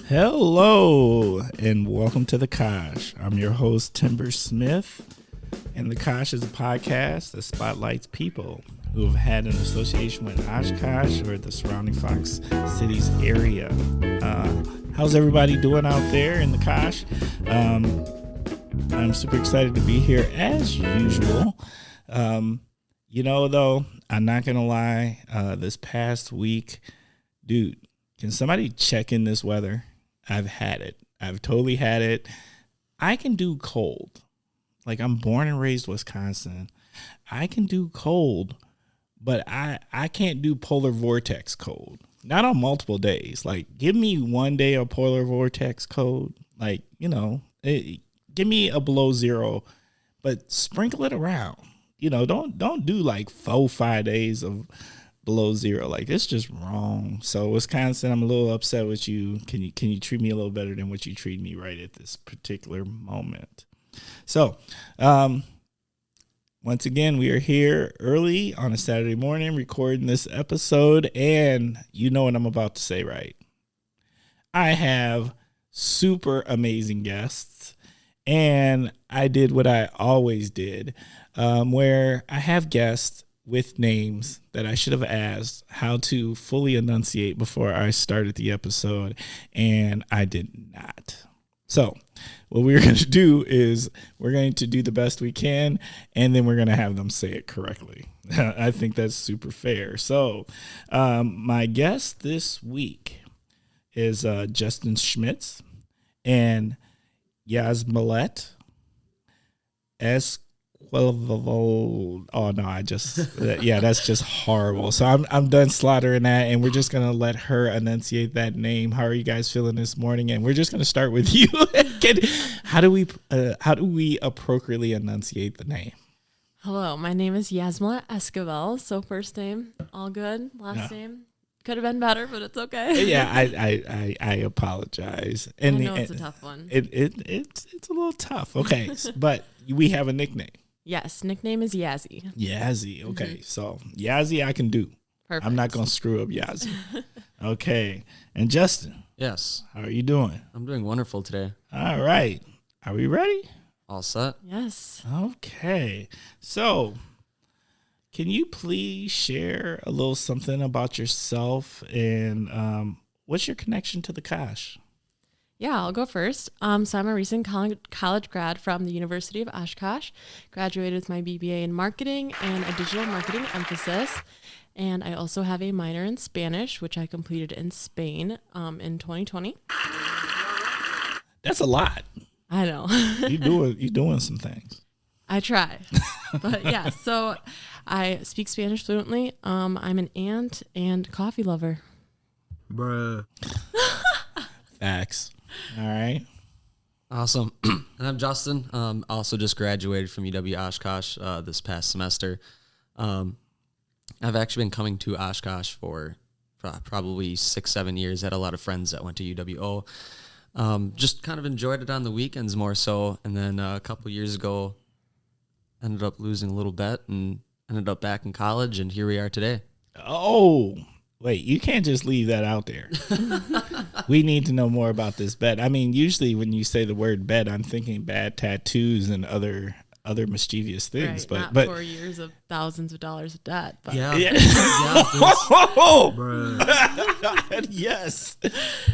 Hello, and welcome to The Kosh. I'm your host, Timber Smith, and The Kosh is a podcast that spotlights people who have had an association with Oshkosh or the surrounding Fox Cities area. How's everybody doing out there in The Kosh? I'm super excited to be here as usual. Though, I'm not going to lie, this past week, dude, can somebody check in this weather? I've had it. I've totally had it. I can do cold. Like, I'm born and raised Wisconsin. I can do cold, but I can't do polar vortex cold. Not on multiple days. Like, give me one day of polar vortex cold. Like, give me a below zero, but sprinkle it around. Don't do like 4-5 days of below zero. Like, it's just wrong. So Wisconsin, I'm a little upset with you. Can you treat me a little better than what you treat me right at this particular moment? So, once again, we are here early on a Saturday morning recording this episode, and you know what I'm about to say, right? I have super amazing guests, and I did what I always did, where I have guests with names that I should have asked how to fully enunciate before I started the episode, and I did not. So what we're going to do is we're going to do the best we can, and then we're going to have them say it correctly. I think that's super fair. So my guest this week is Justin Schmitz and Yasmilet Esquivel. Oh no, that's just horrible. So I'm done slaughtering that, and we're just gonna let her enunciate that name. How are you guys feeling this morning? And we're just gonna start with you. How do we appropriately enunciate the name? Hello, my name is Yasmilet Esquivel. So first name, all good. Last name could have been better, but it's okay. Yeah, I apologize. And I know it's a tough one. It's a little tough. Okay, but we have a nickname. Yes, nickname is Yazzie. Yazzie. Okay, So Yazzie I can do. Perfect. I'm not going to screw up Yazzie. Okay. And Justin. Yes. How are you doing? I'm doing wonderful today. All right. Are we ready? All set? Yes. Okay. So can you please share a little something about yourself and what's your connection to the Kosh? Yeah, I'll go first. So I'm a recent college grad from the University of Oshkosh. Graduated with my BBA in marketing and a digital marketing emphasis. And I also have a minor in Spanish, which I completed in Spain in 2020. That's a lot. I know. You're doing some things. I try. But yeah, so I speak Spanish fluently. I'm an aunt and coffee lover. Bruh. Facts. All right. Awesome. And I'm Justin. Also just graduated from UW Oshkosh this past semester. I've actually been coming to Oshkosh for probably 6-7 years. Had a lot of friends that went to UWO. Just kind of enjoyed it on the weekends more so. And then a couple years ago, ended up losing a little bet and ended up back in college. And here we are today. Oh, wait, you can't just leave that out there. We need to know more about this bet. I mean, usually when you say the word bet, I'm thinking bad tattoos and other mischievous things. Right, but 4 years of thousands of dollars of debt. But. Yeah. Yes.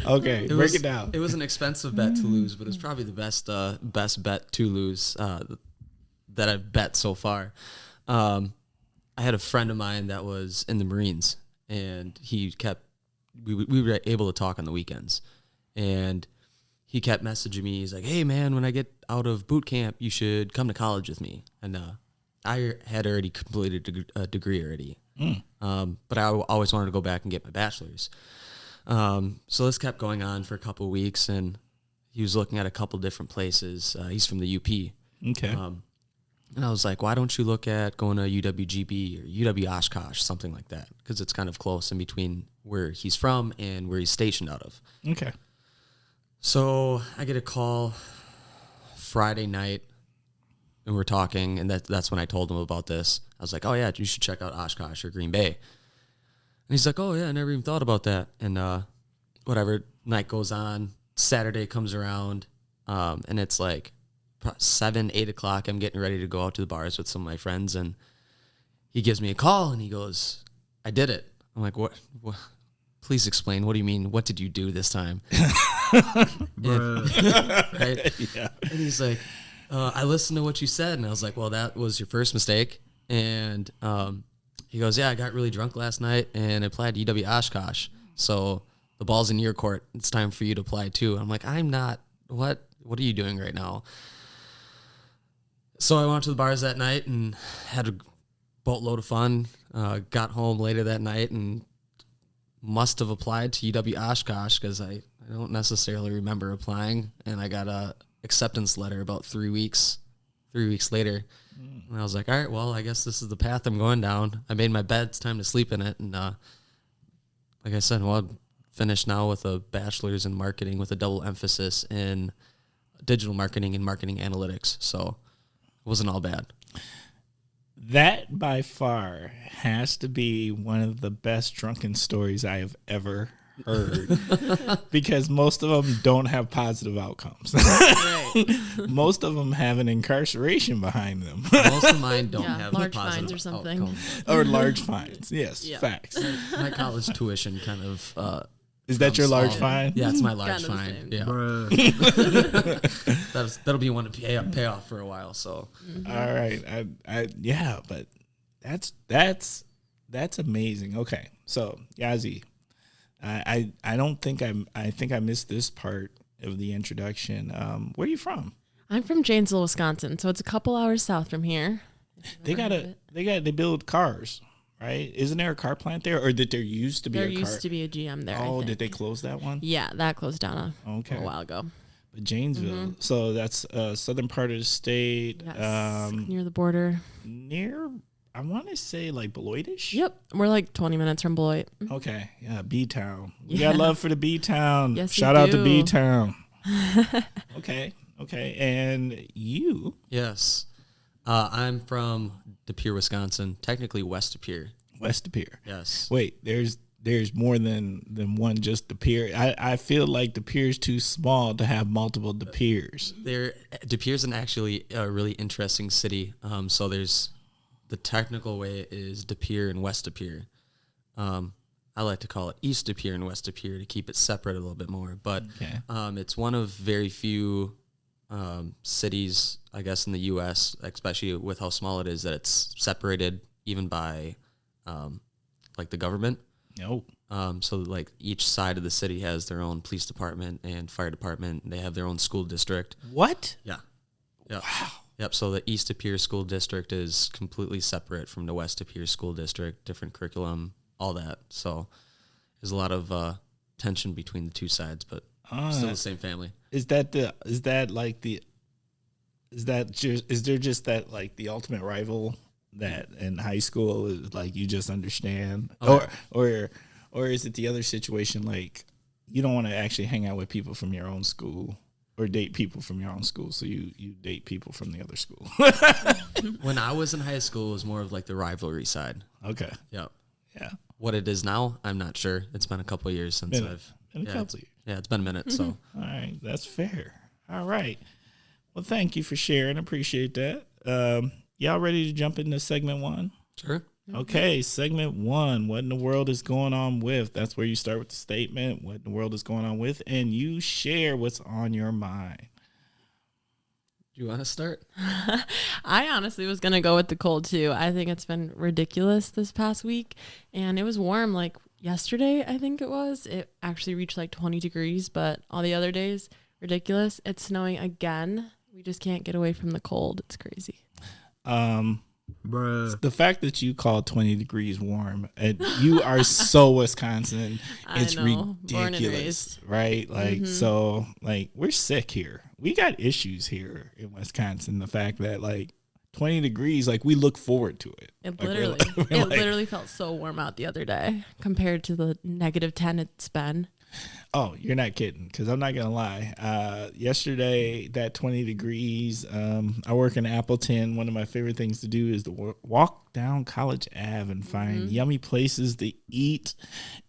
Okay, break it down. It was an expensive bet to lose, but it's probably the best bet to lose that I've bet so far. I had a friend of mine that was in the Marines, and we were able to talk on the weekends, and he kept messaging me. He's like, "Hey man, when I get out of boot camp, you should come to college with me." And I had already completed a degree already, but I always wanted to go back and get my bachelor's. So this kept going on for a couple of weeks, and he was looking at a couple different places. He's from the UP. Okay. And I was like, why don't you look at going to UWGB or UW Oshkosh, something like that? Because it's kind of close in between where he's from and where he's stationed out of. Okay. So I get a call Friday night, and we're talking, and that's when I told him about this. I was like, oh, yeah, you should check out Oshkosh or Green Bay. And he's like, oh, yeah, I never even thought about that. And whatever, night goes on, Saturday comes around, and it's like 7, 8 o'clock. I'm getting ready to go out to the bars with some of my friends, and he gives me a call, and he goes, "I did it." I'm like, "What? Please explain. What do you mean? What did you do this time?" Right? Yeah. And he's like, "I listened to what you said," and I was like, "Well, that was your first mistake." And he goes, "Yeah, I got really drunk last night and applied to UW Oshkosh. So the ball's in your court. It's time for you to apply too." I'm like, "I'm not. What are you doing right now?" So I went to the bars that night and had a boatload of fun. Got home later that night and must have applied to UW Oshkosh because I don't necessarily remember applying. And I got a acceptance letter about 3 weeks later. And I was like, all right, well, I guess this is the path I'm going down. I made my bed. It's time to sleep in it. And like I said, well, I'm finished now with a bachelor's in marketing with a double emphasis in digital marketing and marketing analytics. So it wasn't all bad. That by far has to be one of the best drunken stories I have ever heard because most of them don't have positive outcomes. Right. Most of them have an incarceration behind them Most of mine don't have large positive fines or something. outcomes. or large fines. Yes, Yeah. facts. My college tuition kind of Is that your large all- fine? Yeah, it's my large Kind of the fine. same. Yeah, that'll be one to pay off for a while. So All right. Yeah, but that's amazing. Okay. So, Yazi, I don't think I think I missed this part of the introduction. Where are you from? I'm from Janesville, Wisconsin, so it's a couple hours south from here. They build cars, right? Isn't there a car plant there, or did there used to be There a car? used to be a GM there. I Oh, think. did they close that one? Yeah, that closed down Okay. a while ago. But Janesville. So that's southern part of the state. Yes, near the border. Near, I want to say like Beloitish. Yep, we're like 20 minutes from Beloit. Okay, yeah, B-Town. We Yeah. got love for the B-Town. Yes, we Shout out to do. B-Town. Okay. And you? yes, I'm from De Pere, Wisconsin. Technically West De Pere. West De Pere. Yes. Wait, there's more than one just De Pere. I feel like De Pere's too small to have multiple De Peres. De Pere's actually a really interesting city. So there's the technical way is De Pere and West De Pere. I like to call it East De Pere and West De Pere to keep it separate a little bit more. But Okay. it's one of very few cities, I guess, in the U.S., especially with how small it is, that it's separated even by like the government. No. So like each side of the city has their own police department and fire department. They have their own school district. What? Yeah. Wow. Yep. So the East De Pere School District is completely separate from the West De Pere School District, different curriculum, all that. So there's a lot of tension between the two sides, but still the same family. Is there just that like the ultimate rival that in high school is like you just understand, or is it the other situation like you don't want to actually hang out with people from your own school or date people from your own school, so you date people from the other school? When I was in high school, it was more of like the rivalry side. Okay. Yep. Yeah. What it is now, I'm not sure. It's been a couple of years since Been a couple years. Yeah, it's been a minute. So All right, that's fair. All right. Well, thank you for sharing. Appreciate that. Y'all ready to jump into segment 1? sure. Okay, segment 1. What in the world is going on with? That's where you start with the statement. What in the world is going on with? And you share what's on your mind. Do you want to start? I honestly was going to go with the cold too. I think it's been ridiculous this past week. And it was warm like yesterday, I think it was. It actually reached like 20 degrees, but all the other days, ridiculous. It's snowing again. We just can't get away from the cold. It's crazy. The fact that you call 20 degrees warm, and you are so Wisconsin, it's I know, born and ridiculous, raised. right? Like, so, like, we're sick here. We got issues here in Wisconsin. The fact that, like, 20 degrees, like, we look forward to it. It Like, literally, we're like- literally felt so warm out the other day compared to the -10 it's been. Oh, you're not kidding, because I'm not going to lie. Yesterday, that 20 degrees, I work in Appleton. One of my favorite things to do is to walk down College Ave and find yummy places to eat.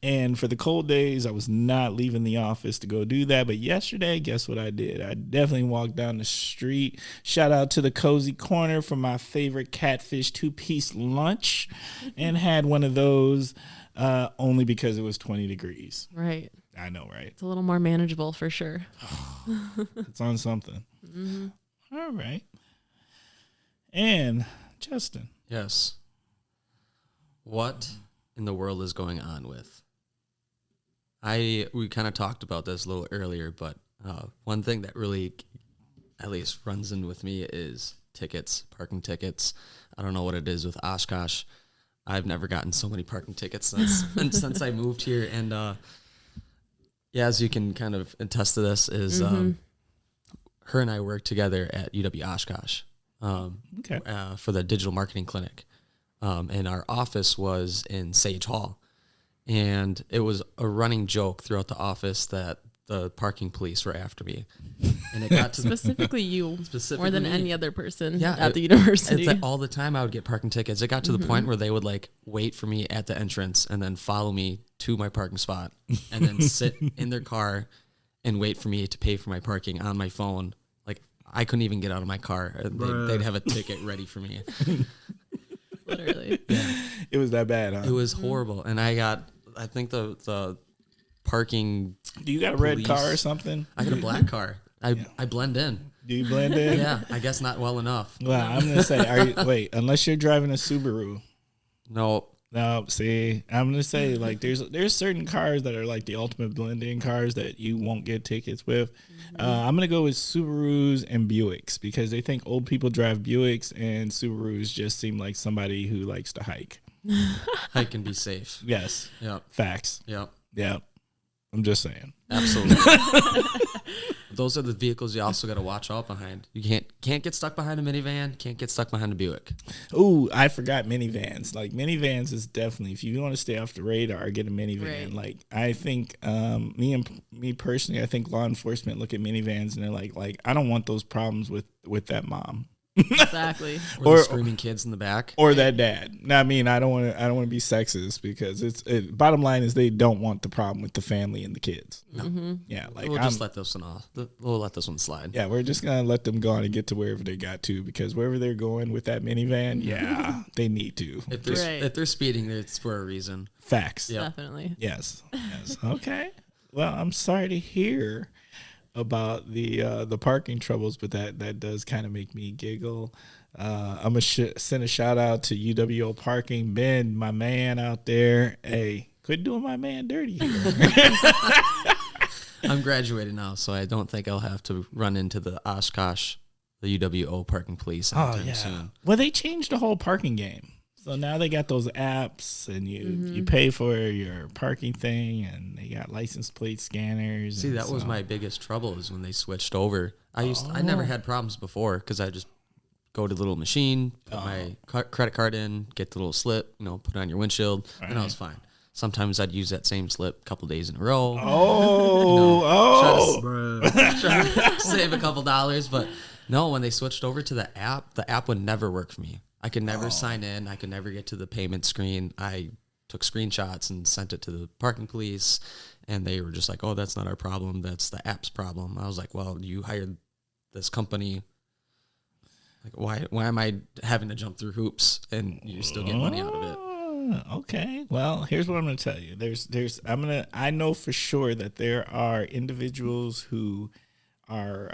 And for the cold days, I was not leaving the office to go do that. But yesterday, guess what I did? I definitely walked down the street. Shout out to the Cozy Corner for my favorite catfish 2-piece lunch and had one of those only because it was 20 degrees. Right. I know, right? It's a little more manageable for sure. It's on something. All right. And Justin. Yes. What in the world is going on with? We kind of talked about this a little earlier, but one thing that really at least runs in with me is tickets, parking tickets. I don't know what it is with Oshkosh. I've never gotten so many parking tickets since I moved here. And yeah, as you can kind of attest to this, is her and I work together at UW Oshkosh for the digital marketing clinic. And our office was in Sage Hall. And it was a running joke throughout the office that the parking police were after me. And it got to Specifically you, more than me. any other person at the university. It's like all the time I would get parking tickets. It got to the point where they would like wait for me at the entrance and then follow me to my parking spot and then sit in their car and wait for me to pay for my parking on my phone. Like I couldn't even get out of my car. They'd have a ticket ready for me. Literally. Yeah. It was that bad, huh? It was horrible. And I think the parking. Do you got a red car or something? I got a black car. I blend in. Do you blend in? Yeah, I guess not well enough. Well, I'm going to say, wait, unless you're driving a Subaru. No, see, I'm going to say, like, there's certain cars that are like the ultimate blend-in cars that you won't get tickets with. I'm going to go with Subarus and Buicks because they think old people drive Buicks and Subarus just seem like somebody who likes to hike. Hike and be safe. Yes. Yep. Facts. Yep. Yep. I'm just saying. Absolutely. Those are the vehicles you also got to watch out behind. You can't get stuck behind a minivan. Can't get stuck behind a Buick. Ooh, I forgot minivans. Like minivans is definitely, if you want to stay off the radar, get a minivan. Right. Like I think me personally, I think law enforcement look at minivans and they're like I don't want those problems with that mom. Exactly. Or the screaming kids in the back. Or that dad. Now, I mean, I don't want to be sexist because bottom line is they don't want the problem with the family and the kids. No. Yeah, like we'll just let this one off. We'll let this one slide. Yeah, we're just gonna let them go on and get to wherever they got to because wherever they're going with that minivan, yeah, they need to. If they're speeding, it's for a reason. Facts. Yep. Definitely. Yes. Okay. Well, I'm sorry to hear about the parking troubles, but that does kind of make me giggle. I'm gonna send a shout out to UWO Parking, Ben, my man out there. Hey, quit doing my man dirty here. I'm graduated now, so I don't think I'll have to run into the Oshkosh, the UWO parking police anytime soon. Well, they changed the whole parking game. So now they got those apps, and you pay for your parking thing, and they got license plate scanners. See, that was my biggest trouble is when they switched over. I never had problems before because I just go to the little machine, put my credit card in, get the little slip, put it on your windshield, and I was fine. Sometimes I'd use that same slip a couple days in a row. Try to save a couple dollars, but no, when they switched over to the app would never work for me. I could never sign in. I could never get to the payment screen. I took screenshots and sent it to the parking police, and they were just like, "Oh, that's not our problem. That's the app's problem." I was like, "Well, you hired this company. Like, why am I having to jump through hoops and you still get money out of it?" Okay. Well, here's what I'm going to tell you. I know for sure that there are individuals who are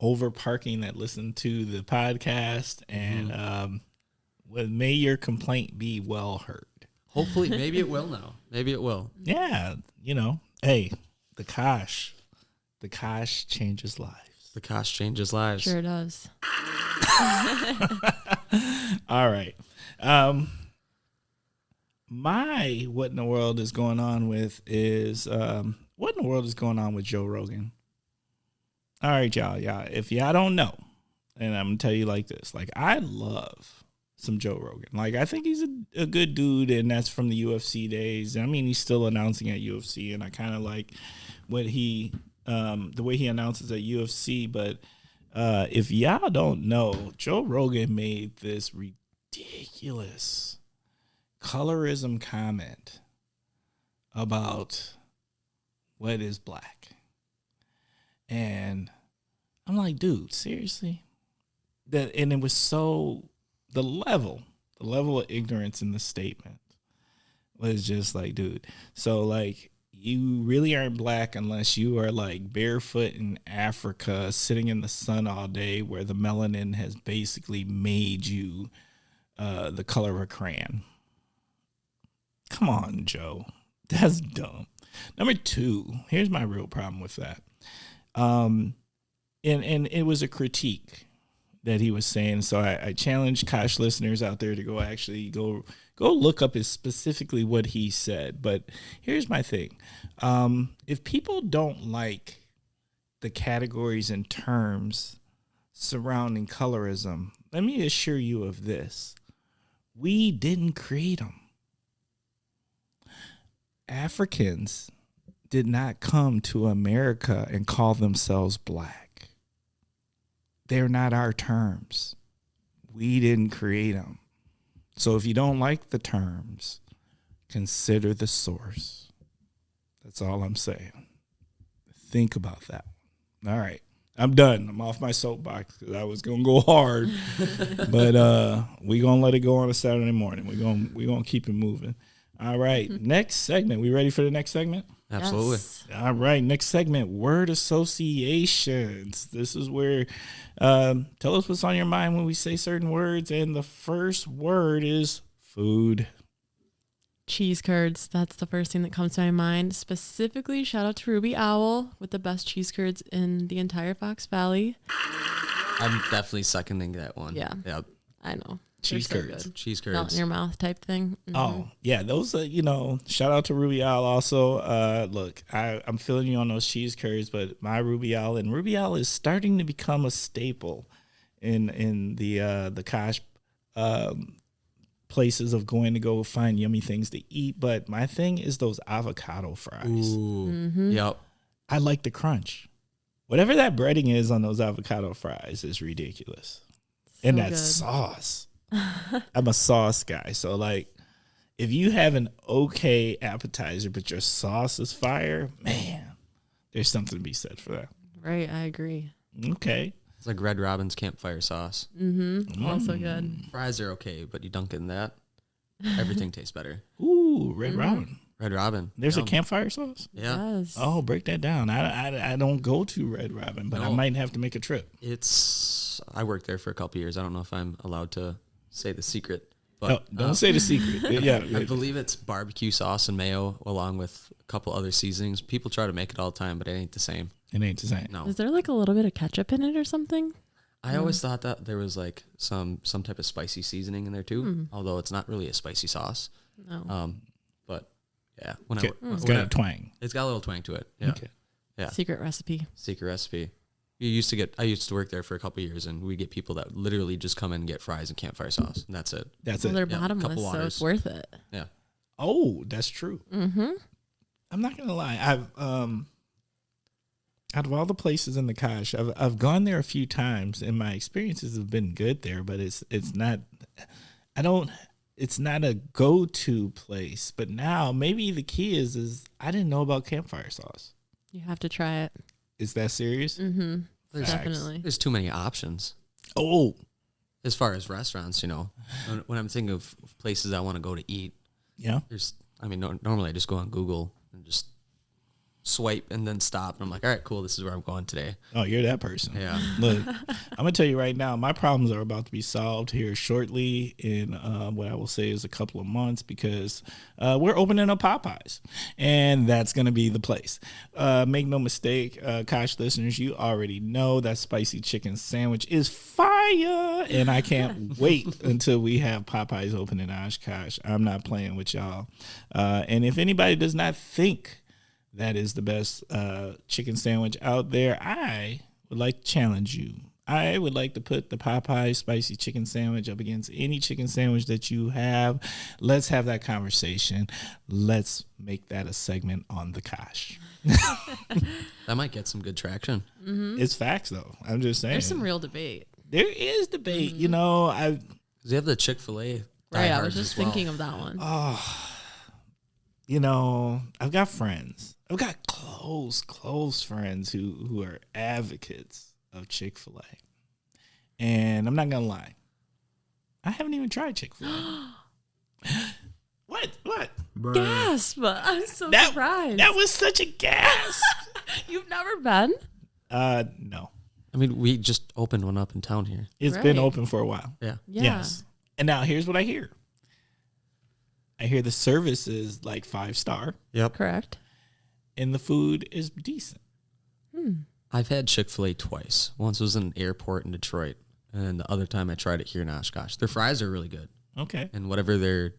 over parking that listen to the podcast, and may your complaint be well heard. Hopefully, maybe it will now. Maybe it will. Yeah, hey, the Kosh changes lives. The Kosh changes lives. Sure does. All right. My what in the world is going on with is what in the world is going on with Joe Rogan? All right, y'all. If y'all don't know, and I'm gonna tell you like this, like I love some Joe Rogan. Like, I think he's a good dude, and that's from the UFC days. I mean, he's still announcing at UFC, and I kind of like what the way he announces at UFC. But if y'all don't know, Joe Rogan made this ridiculous colorism comment about what is black. And I'm like, dude, seriously? And it was so, the level of ignorance in the statement was just like, dude. So like, you really aren't black unless you are like barefoot in Africa, sitting in the sun all day, where the melanin has basically made you the color of a crayon. Come on, Joe. That's dumb. Number 2, here's my real problem with that. And it was a critique that he was saying. So I challenge Kosh listeners out there to go look up specifically what he said. But here's my thing. If people don't like the categories and terms surrounding colorism, let me assure you of this. We didn't create them. Africans did not come to America and call themselves black. They're not our terms. We didn't create them. So if you don't like the terms, consider the source. That's all I'm saying. Think about that. All right. I'm done. I'm off my soapbox because I was going to go hard. But we're going to let it go on a Saturday morning. We're going to keep it moving. All right. Next segment. We ready for the next segment? Absolutely. Yes. All right. Next segment, word associations. This is where tell us what's on your mind when we say certain words. And the first word is food. Cheese curds. That's the first thing that comes to my mind. Specifically, shout out to Ruby Owl with the best cheese curds in the entire Fox Valley. I'm definitely seconding that one. Yeah. Yep. I know. Cheese They're so curds. good. Cheese Melt in curds. your mouth type thing. Mhm. Oh, yeah. Those are, shout out to Ruby Owl also. Look, I'm feeling you on those cheese curds, but my Ruby Owl is starting to become a staple in the Kosh places of going to go find yummy things to eat. But my thing is those avocado fries. Ooh. Mhm. Yep. I like the crunch. Whatever that breading is on those avocado fries is ridiculous. So And that good. sauce. I'm a sauce guy. So, like, if you have an okay appetizer, but your sauce is fire, man, there's something to be said for that. Right, I agree. Okay. It's like Red Robin's campfire sauce. Mm-hmm. Also good. Fries are okay, but you dunk it in that, everything tastes better. Ooh, Red Robin. Red Robin. There's a Yum. campfire sauce? Yeah. Yes. Oh, break that down. I don't go to Red Robin, but I No. might have to make a trip. I worked there for a couple years. I don't know if I'm allowed to say the secret, but Don't say the secret. Yeah. I believe it's barbecue sauce and mayo along with a couple other seasonings. People try to make it all the time, but it ain't the same. It ain't the same. No. Is there like a little bit of ketchup in it or something? I always thought that there was like some type of spicy seasoning in there too, although it's not really a spicy sauce. No. But yeah, when It's got a twang. it's got a little twang to it. Yeah. Okay. Yeah. Secret recipe. Secret recipe. I used to work there for a couple of years, and we get people that literally just come in and get fries and campfire sauce, and that's it. That's Well, it. they're Yeah, bottomless, couple so waters. it's worth it. Yeah. Oh, that's true. Mm-hmm. I'm not gonna lie. I've out of all the places in the Kosh, I've gone there a few times, and my experiences have been good there. But it's not. It's not a go-to place. But now maybe the key is I didn't know about campfire sauce. You have to try it. Is that serious? Mm-hmm. Facts. Definitely. There's too many options Oh, as far as restaurants. When I'm thinking of places I want to go to eat, yeah. normally I just go on Google and just swipe and then stop, and I'm like, all right, cool, this is where I'm going today. Oh, you're that person. Yeah. Look, I'm gonna tell you right now, my problems are about to be solved here shortly in what I will say is a couple of months, because we're opening up Popeyes, and that's gonna be the place. Make no mistake, Kosh listeners, you already know that spicy chicken sandwich is fire, and I can't wait until we have Popeyes open in Oshkosh. I'm not playing with y'all. And if anybody does not think that is the best chicken sandwich out there, I would like to challenge you. I would like to put the Popeye spicy chicken sandwich up against any chicken sandwich that you have. Let's have that conversation. Let's make that a segment on the Kosh. That might get some good traction. It's facts, though. I'm just saying. There's some real debate. There is debate. You know, Because you have the Chick-fil-A. Right, I was just as well. thinking of that one. you know, I've got friends. I've got close friends who are advocates of Chick-fil-A. And I'm not going to lie. I haven't even tried Chick-fil-A. What? Gasp! I'm so surprised. That was such a gasp. You've never been? No. I mean, we just opened one up in town here. It's been open for a while. Yeah. Yes. And now here's what I hear. I hear the service is like 5-star Yep. Correct. and the food is decent. I've had Chick-fil-A twice. Once was in an airport in Detroit, and the other time I tried it here in Oshkosh. Their fries are really good, Okay. and whatever their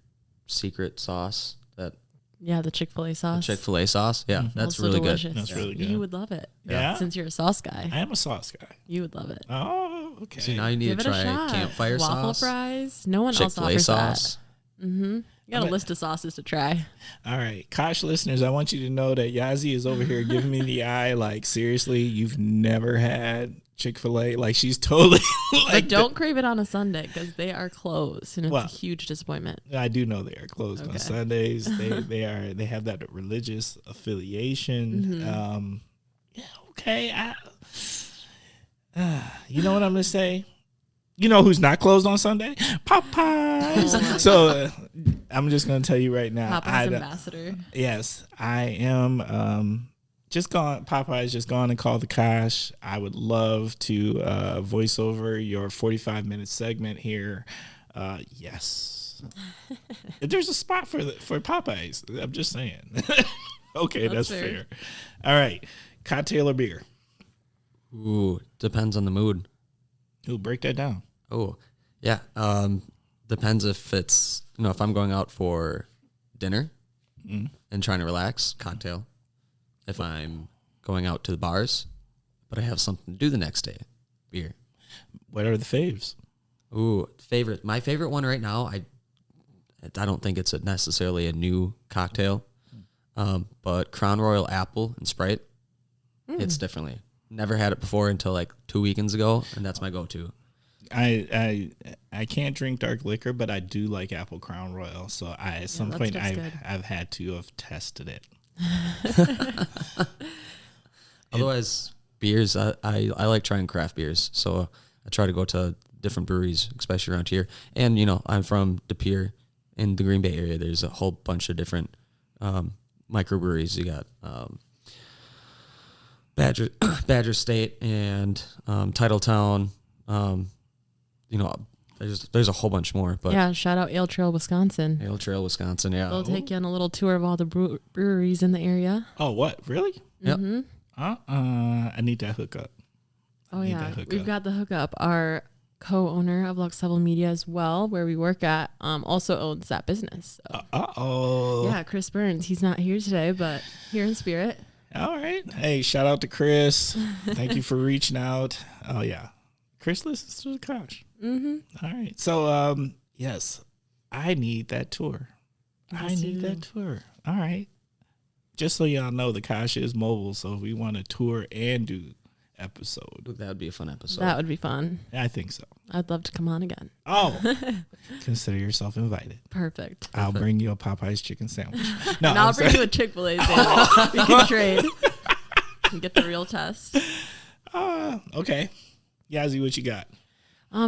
secret sauce, that Yeah, the Chick-fil-A sauce. Chick-fil-A sauce, yeah, that's Also really delicious. good. That's really good. You would love it. Yeah? Since you're a sauce guy, I am a sauce guy. you would love it. Oh, okay. See, now you need Give to it a try shot. campfire Waffle sauce, fries. No one else Chick-fil-A offers sauce. that. You got a list of sauces to try. All right. Kosh listeners, I want you to know that Yazi is over here giving me the eye. Like, seriously, you've never had Chick-fil-A? Like, she's totally like, But don't crave it on a Sunday because they are closed, and it's Well, a huge disappointment. I do know they are closed on Okay. Sundays. They have that religious affiliation. Yeah, okay. You know what I'm gonna say? You know who's not closed on Sunday? Popeyes. So I'm just gonna tell you right now. Popeye's ambassador. Yes, I am. Just gone. Popeye's just gone and called the Kosh. I would love to voice over your 45-minute segment here. Yes, there's a spot for Popeyes. I'm just saying. Okay, that's fair. All right, cocktail or beer? Ooh, depends on the mood. Ooh, break that down. Oh, yeah. Depends if it's, if I'm going out for dinner and trying to relax, cocktail. If I'm going out to the bars, but I have something to do the next day, beer. What are the faves? Ooh, favorite. My favorite one right now, I don't think it's necessarily a new cocktail, but Crown Royal Apple and Sprite, it's differently. Never had it before until like 2 weekends ago, and that's my go-to. I can't drink dark liquor, but I do like Apple Crown Royal. So at some point I've had to have tested it. Otherwise, beers, I like trying craft beers. So I try to go to different breweries, especially around here. And, I'm from De Pere in the Green Bay area. There's a whole bunch of different microbreweries. You got Badger State and Titletown. There's a whole bunch more. But Yeah, shout out Ale Trail, Wisconsin. Ale Trail, Wisconsin, yeah. They'll take you on a little tour of all the breweries in the area. Oh, what? Really? Yep. I need that hookup. Oh, need yeah. that hookup. We've got the hookup. Our co-owner of Lux Level Media as well, where we work at, also owns that business. So. Yeah, Chris Burns. He's not here today, but here in spirit. All right. Hey, shout out to Chris. Thank you for reaching out. Oh, yeah. Chris listens to the Kosh. All right. So, yes, I need that tour. I need that tour. All right. Just so y'all know, the Kosh is mobile, so if we want to tour and do episode, That would be a fun episode. That would be fun. I think so. I'd love to come on again. Oh, consider yourself invited. Perfect. I'll bring you a Popeye's chicken sandwich. No, And I'll I'm bring you a Chick-fil-A sandwich. We can trade. And get the real test. okay. Yazzie, what you got?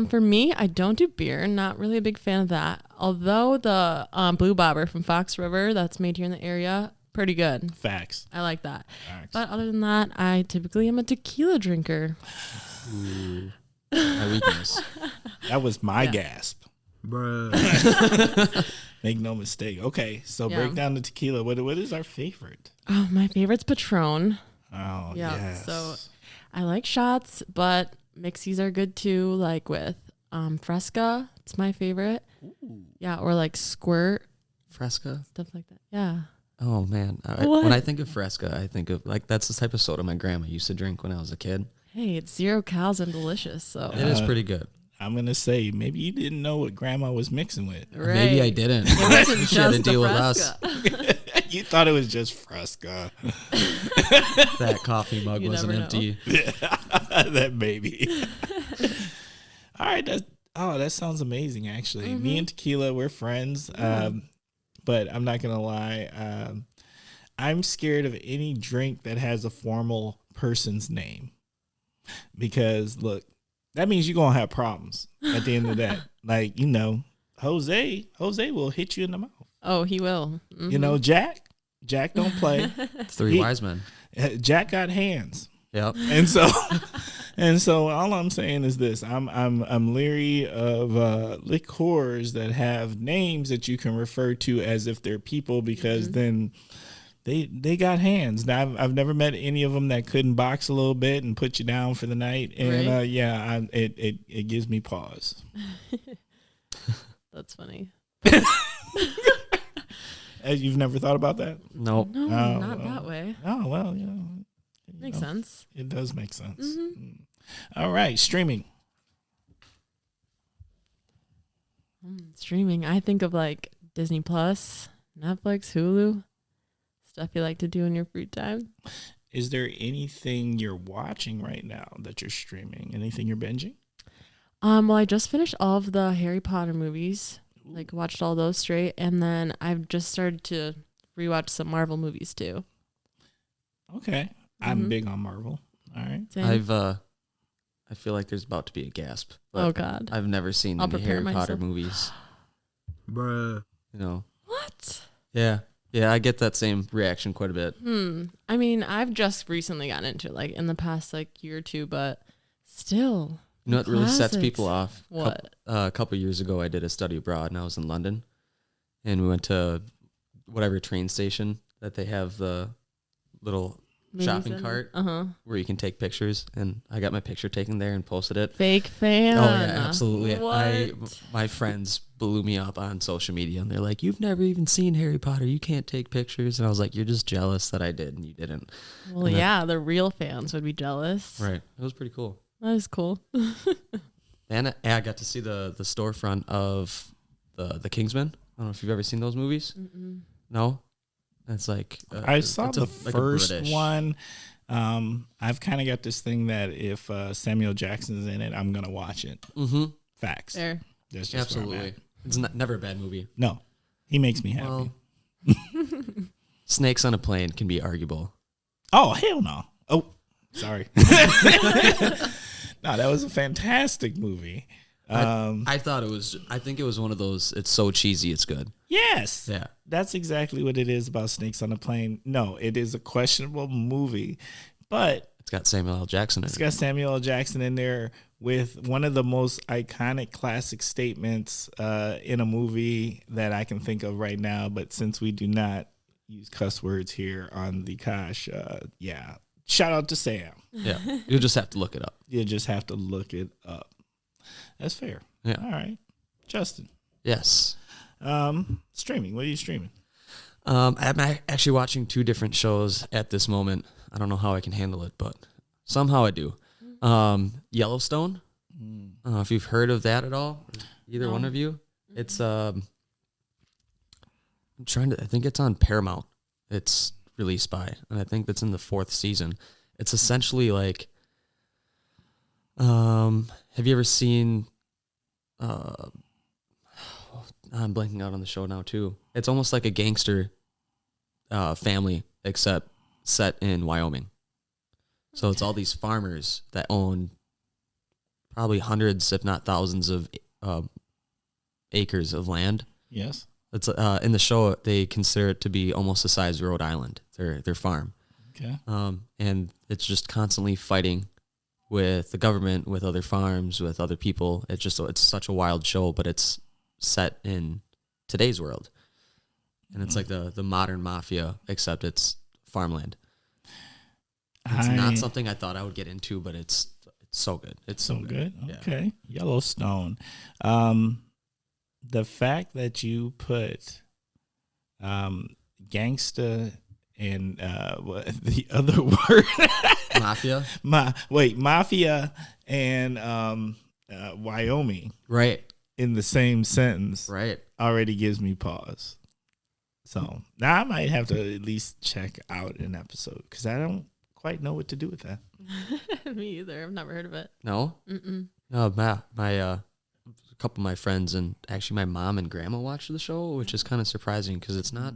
For me, I don't do beer. Not really a big fan of that. Although the Blue Bobber from Fox River that's made here in the area, pretty good. Facts. I like that. Facts. But other than that, I typically am a tequila drinker. Ooh, my weakness. That was my gasp. Bruh. Make no mistake. Okay, so Yeah. break down the tequila. What is our favorite? Oh, my favorite's Patron. Oh, Yeah. yes. So I like shots, but mixies are good too. Like with Fresca, it's my favorite. Ooh. Yeah, or like Squirt, Fresca? stuff like that. Yeah. Oh, man. What? When I think of Fresca, I think of, that's the type of soda my grandma used to drink when I was a kid. Hey, it's 0 calories and delicious. So It is pretty good. I'm going to say maybe you didn't know what grandma was mixing with. right. Maybe I didn't. It wasn't She had to just the deal with us. Fresca. You thought it was just Fresca. That coffee mug You wasn't never know. empty. That baby. All right. That sounds amazing, actually. Me and Tequila, we're friends. But I'm not going to lie. I'm scared of any drink that has a formal person's name. Because, look, that means you're going to have problems at the end of that. Like, Jose will hit you in the mouth. Oh, he will. Mhm. Jack don't play. Three wise men. Jack got hands. Yep. And so all I'm saying is this. I'm leery of liqueurs that have names that you can refer to as if they're people, because then they got hands. Now I've never met any of them that couldn't box a little bit and put you down for the night. And Right. it gives me pause. That's funny. You've never thought about that? Nope. No, Oh, not well. that way. Oh, well, Makes sense. it does make sense. All right, streaming. Streaming. I think of like Disney Plus, Netflix, Hulu, stuff you like to do in your free time. Is there anything you're watching right now that you're streaming? Anything you're binging? Well, I just finished all of the Harry Potter movies. Like watched all those straight, and then I've just started to rewatch some Marvel movies too. Okay. I'm big on Marvel. All right. Same. I feel like there's about to be a gasp. But Oh God. I've never seen I'll any prepare Harry Potter myself. movies. Bruh. What? Yeah. Yeah, I get that same reaction quite a bit. I mean, I've just recently gotten into it, like in the past year or two, but still. You know what really sets Classics. people off? What? A couple years ago, I did a study abroad, and I was in London. And we went to whatever train station that they have the little shopping cart where you can take pictures. And I got my picture taken there and posted it. Fake fan. Oh, yeah, absolutely. What? My friends blew me up on social media, and they're like, "You've never even seen Harry Potter. You can't take pictures." And I was like, "You're just jealous that I did and you didn't." Well, yeah, the real fans would be jealous. Right. It was pretty cool. That is cool. And I got to see the storefront of the Kingsman. I don't know if you've ever seen those movies. No? It's like... I saw it's the like a first British. one. I've kind of got this thing that if Samuel Jackson's in it, I'm going to watch it. Mm-hmm. Facts. There. That's just where I'm Absolutely. at. It's never a bad movie. No, he makes me happy. Well, snakes on a plane can be arguable. Oh, hell no. Oh, sorry. No, that was a fantastic movie. I thought it was... I think it was one of those, it's so cheesy, it's good. Yes. Yeah. That's exactly what it is about Snakes on a Plane. No, it is a questionable movie, but It's got Samuel L. Jackson in it's it. got Samuel L. Jackson in there with one of the most iconic classic statements in a movie that I can think of right now. But since we do not use cuss words here on the Kosh, yeah, shout out to Sam. Yeah. You'll just have to look it up. You just have to look it up. That's fair. Yeah. All right. Justin, Yes. streaming. What are you streaming? I'm actually watching two different shows at this moment. I don't know how I can handle it, but somehow I do. Yellowstone. I don't know if you've heard of that at all. Either one of you. It's I'm trying to. I think it's on Paramount. It's released by, and I think that's in the 4th season. It's essentially like. Have you ever seen? I'm blanking out on the show now too. It's almost like a gangster family, except set in Wyoming. So it's all these farmers that own probably hundreds, if not thousands, of acres of land. Yes. It's in the show they consider it to be almost the size of Rhode Island. Their farm, Okay. and it's just constantly fighting with the government, with other farms, with other people. It's such a wild show, but it's set in today's world, and it's like the modern mafia, except it's farmland. It's not something I thought I would get into, but it's so good. It's so good. Yeah. Okay. Yellowstone. The fact that you put gangsta and what the other word? Mafia. Mafia and Wyoming Right. in the same sentence Right. already gives me pause. So now I might have to at least check out an episode because I don't quite know what to do with that. Me either. I've never heard of it. No. Mm-mm. No. My a couple of my friends and actually my mom and grandma watched the show, which is kind of surprising because it's not.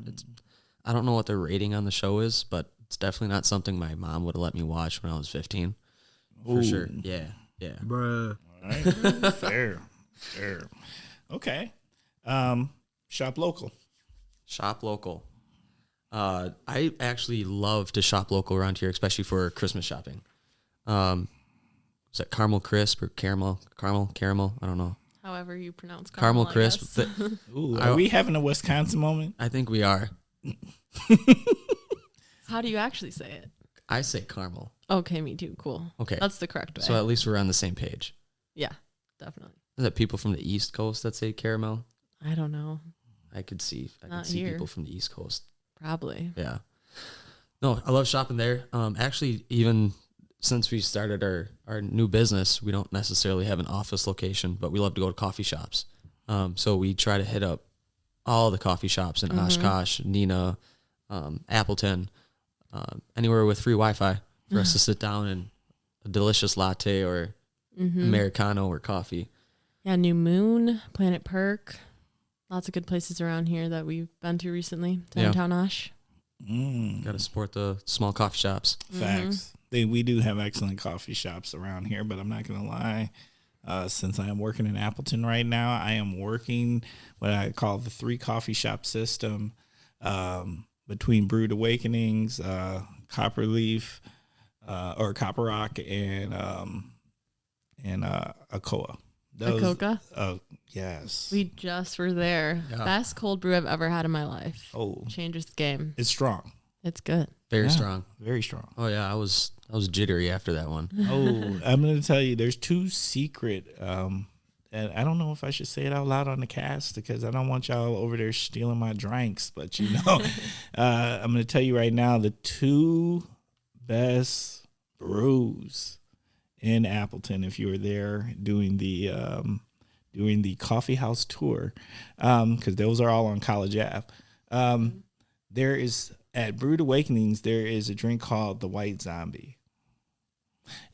I don't know what their rating on the show is, but it's definitely not something my mom would have let me watch when I was 15. For sure. Yeah. Yeah. Bruh. All right. Fair. Okay. Shop local. Shop local. I actually love to shop local around here, especially for Christmas shopping. Is that Caramel Crisp or Caramel? I don't know. However you pronounce Caramel I Crisp. guess. Ooh, are we having a Wisconsin moment? I think we are. How do you actually say it? I say caramel. Okay, me too. Cool. Okay. That's the correct way. So at least we're on the same page. Yeah, definitely. Is that people from the East Coast that say caramel? I don't know. I could see Not here. people from the East Coast. Probably. Yeah. No, I love shopping there. Actually, even since we started our new business, we don't necessarily have an office location, but we love to go to coffee shops. So we try to hit up all the coffee shops in Oshkosh, Neenah, Appleton, anywhere with free Wi-Fi for us to sit down and a delicious latte or Americano or coffee. Yeah, New Moon, Planet Perk. Lots of good places around here that we've been to recently. Downtown Osh. Got to support the small coffee shops. Facts. We do have excellent coffee shops around here, but I'm not going to lie. Since I am working in Appleton right now, I am working what I call the 3 coffee shop system between Brewed Awakenings, Copperleaf, or Copper Rock, and Akoa. Akoka? Yes. We just were there. Yeah. Best cold brew I've ever had in my life. Oh, Changes the game. it's strong. It's good. Very Yeah. strong. Very strong. Oh yeah, I was jittery after that one. Oh, I'm going to tell you, there's 2 secret, and I don't know if I should say it out loud on the cast because I don't want y'all over there stealing my drinks, but I'm going to tell you right now, the 2 best brews in Appleton, if you were there doing the coffee house tour, because those are all on College Ave. There is, at Brewed Awakenings, there is a drink called the White Zombie.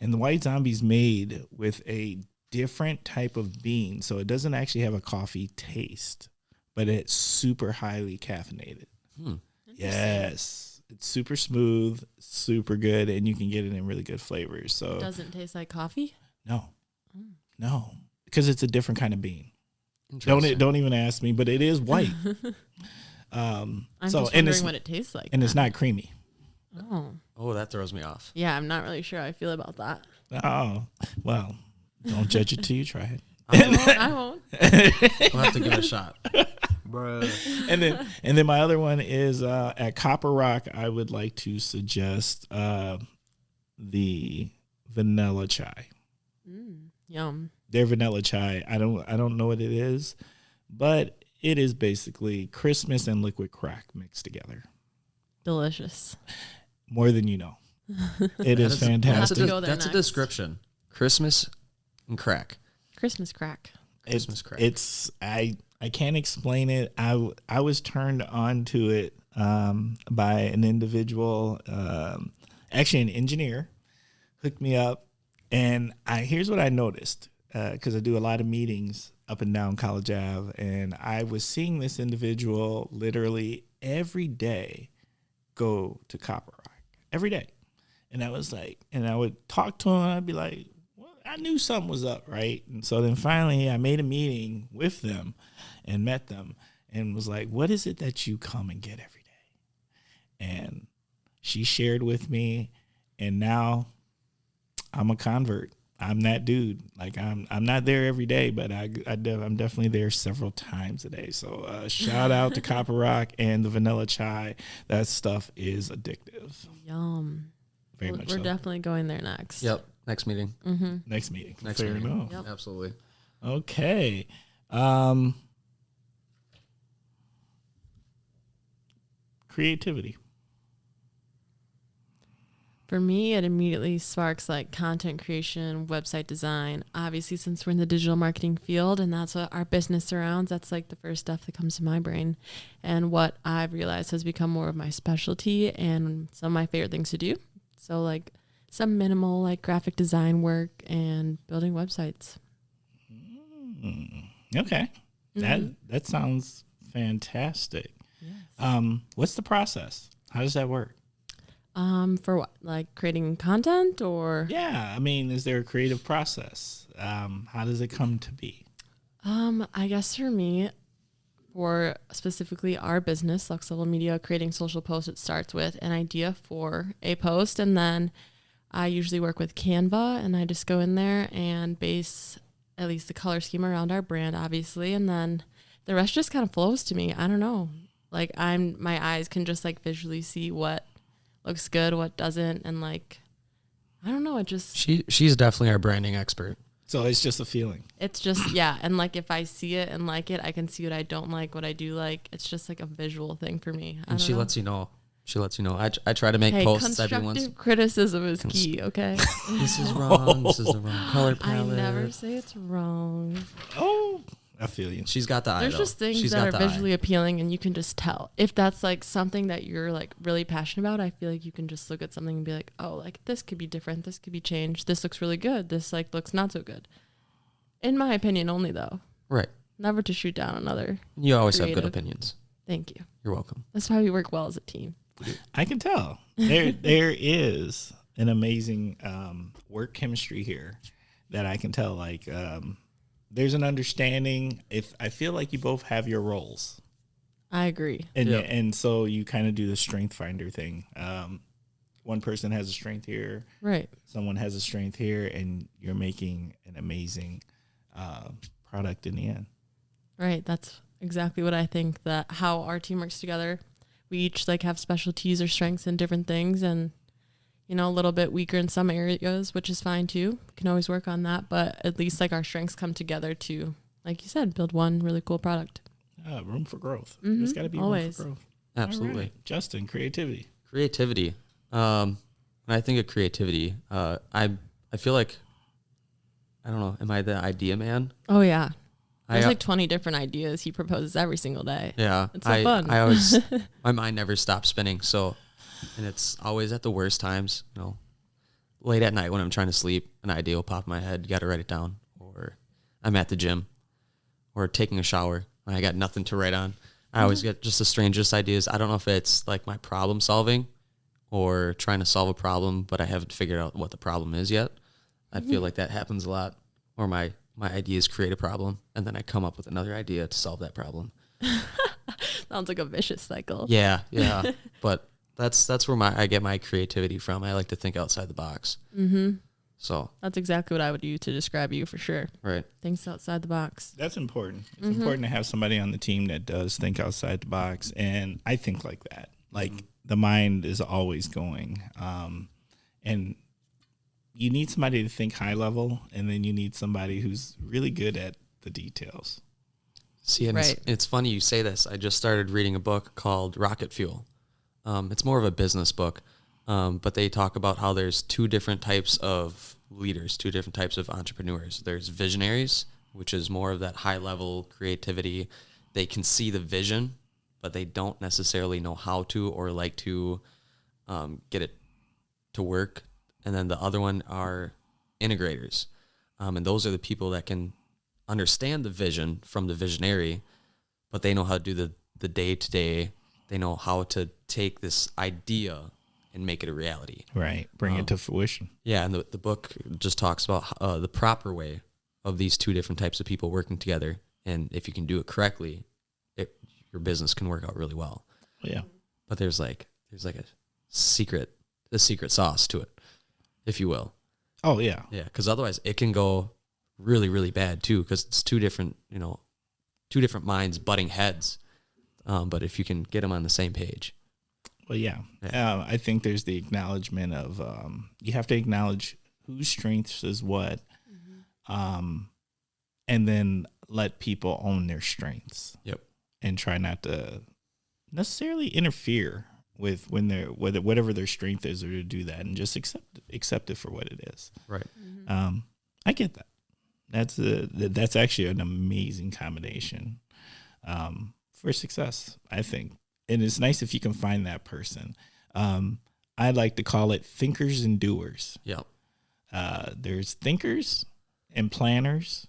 And the White Zombie's made with a different type of bean. So it doesn't actually have a coffee taste, but it's super highly caffeinated. Yes. It's super smooth, super good, and you can get it in really good flavors. So It doesn't taste like coffee? no, because it's a different kind of bean. Interesting. Don't even ask me, but it is white. I'm So, just and wondering it's, what it tastes like. and it's not creamy. Oh. Oh, that throws me off. Yeah, I'm not really sure how I feel about that. Oh, well, don't judge it till you try it. I won't. We'll have to give it a shot. Bruh. And then my other one is at Copper Rock. I would like to suggest the vanilla chai. Yum. Their vanilla chai. I don't know what it is, but it is basically Christmas and liquid crack mixed together. Delicious. More than you know. It is Have fantastic. to go there That's a next. description. Christmas and crack. Christmas crack. Christmas crack. It's I can't explain it. I was turned on to it by an individual, actually an engineer, hooked me up, and here's what I noticed because I do a lot of meetings up and down College Ave, and I was seeing this individual literally every day go to Copper Rock every day, and I was like, and I would talk to him, and I'd be like, I knew something was up, right? And so then finally I made a meeting with them and met them and was like, what is it that you come and get every day? And she shared with me, and now I'm a convert. I'm that dude. Like I'm not there every day, but I'm definitely there several times a day. So shout out to Copper Rock and the vanilla chai. That stuff is addictive. Yum. Very much We're so. definitely going there next. Yep. Next meeting. Next meeting. Next Fair meeting. enough. Yep. Absolutely. Okay. Creativity. For me, it immediately sparks like content creation, website design. Obviously, since we're in the digital marketing field and that's what our business surrounds, that's like the first stuff that comes to my brain. And what I've realized has become more of my specialty and some of my favorite things to do. So like some minimal like graphic design work and building websites. Okay. That sounds fantastic. Yes. What's the process? How does that work? For what? Like creating content or? Yeah, I mean, is there a creative process? How does it come to be? I guess for me, for specifically our business, Lux Level Media, creating social posts, it starts with an idea for a post. And then I usually work with Canva and I just go in there and base at least the color scheme around our brand, obviously. And then the rest just kind of flows to me. I don't know. Like my eyes can just like visually see what looks good, what doesn't. And like, I don't know. It just, She's definitely our branding expert. So it's just a feeling. it's just, yeah. And like, if I see it and like it, I can see what I don't like, what I do like. It's just like a visual thing for me. I And don't she know. lets you know. She lets you know. I try to make Hey, posts every once. constructive criticism is key, okay? This is wrong. This is the wrong color I palette. never say it's wrong. Oh, I feel you. She's got the eye. There's though. just things She's that got are the eye. visually appealing and you can just tell. If that's like something that you're like really passionate about, I feel like you can just look at something and be like, oh, like this could be different. This could be changed. This looks really good. This like looks not so good. In my opinion only though. Right. Never to shoot down another. You always have Creative. good opinions. Thank you. You're welcome. That's why we work well as a team. I can tell there is an amazing work chemistry here that I can tell. Like there's an understanding. If I feel like you both have your roles, I agree. and Yep. and so you kind of do the strength finder thing. One person has a strength here, Right. someone has a strength here, and you're making an amazing product in the end. Right. That's exactly what I think, that how our team works together. We each like have specialties or strengths in different things and, you know, a little bit weaker in some areas, which is fine too. We can always work on that. But at least like our strengths come together to, like you said, build one really cool product. Room for growth. Mhm, There's got to be always. room for growth. Absolutely. All right. Justin, creativity. Creativity. When I think of creativity, I feel like, I don't know, am I the idea man? Oh, yeah. There's I, like 20 different ideas he proposes every single day. Yeah. It's so fun. I always, my mind never stops spinning. So, and it's always at the worst times, you know, late at night when I'm trying to sleep, an idea will pop in my head. You got to write it down. Or I'm at the gym or taking a shower. I got nothing to write on. I always get just the strangest ideas. I don't know if it's like my problem solving or trying to solve a problem, but I haven't figured out what the problem is yet. I feel like that happens a lot. Or my ideas create a problem, and then I come up with another idea to solve that problem. Sounds like a vicious cycle. Yeah. But that's where I get my creativity from. I like to think outside the box. Mm-hmm. So, That's exactly what I would use to describe you for sure. right. Things outside the box. That's important. It's important to have somebody on the team that does think outside the box. And I think like that. Like the mind is always going. And you need somebody to think high level, and then you need somebody who's really good at the details. See, and Right. it's funny you say this. I just started reading a book called Rocket Fuel. It's more of a business book, but they talk about how there's two different types of leaders, two different types of entrepreneurs. There's visionaries, which is more of that high level creativity. They can see the vision, but they don't necessarily know how to or like to get it to work. And then the other one are integrators. And those are the people that can understand the vision from the visionary, but they know how to do the day-to-day. They know how to take this idea and make it a reality. Right. Bring it to fruition. Yeah, and the book just talks about the proper way of these two different types of people working together. And if you can do it correctly, your business can work out really well. Yeah. But there's like a secret sauce to it, if you will. Oh, yeah. Yeah, because otherwise it can go really, really bad too, because it's two different minds butting heads. But if you can get them on the same page. Well, yeah. I think there's the acknowledgement of you have to acknowledge whose strengths is what, and then let people own their strengths. Yep. And try not to necessarily interfere with when they're whatever their strength is, or to do that and just accept it for what it is. Right. I get that. That's actually an amazing combination for success, I think. And it's nice if you can find that person. I like to call it thinkers and doers. Yep. There's thinkers and planners,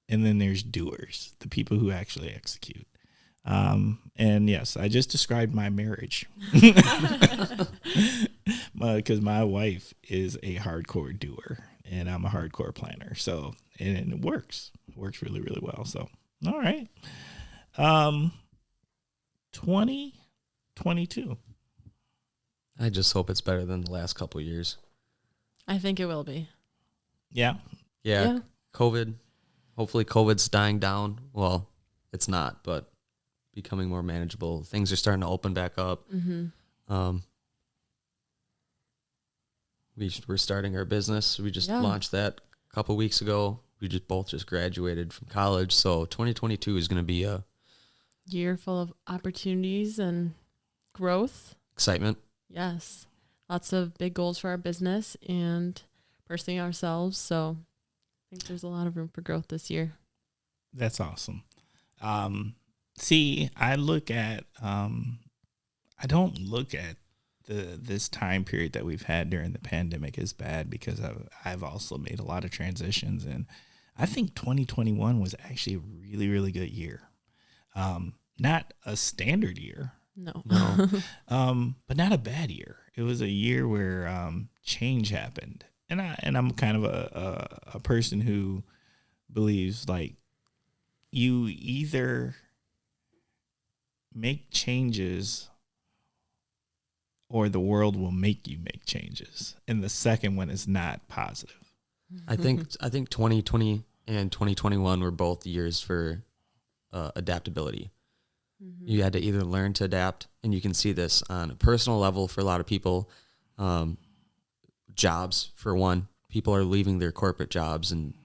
and then there's doers, the people who actually execute. And yes, I just described my marriage because my wife is a hardcore doer and I'm a hardcore planner. So, and it works really, really well. So, all right. 2022. I just hope it's better than the last couple of years. I think it will be. Yeah. Yeah. COVID. Hopefully COVID's dying down. Well, it's not, but becoming more manageable. Things are starting to open back up. We're starting our business. We just launched that a couple weeks ago. We both graduated from college. So 2022 is going to be a year full of opportunities and growth. Excitement. Yes. Lots of big goals for our business and personally ourselves. So I think there's a lot of room for growth this year. That's awesome. See, I look at, I don't look at this time period that we've had during the pandemic as bad, because I've also made a lot of transitions, and I think 2021 was actually a really, really good year. Not a standard year. No. But not a bad year. It was a year where change happened. And I'm kind of a person who believes, like, you either make changes or the world will make you make changes. And the second one is not positive. I think 2020 and 2021 were both years for adaptability. You had to either learn to adapt, and you can see this on a personal level for a lot of people. Jobs, for one. People are leaving their corporate jobs and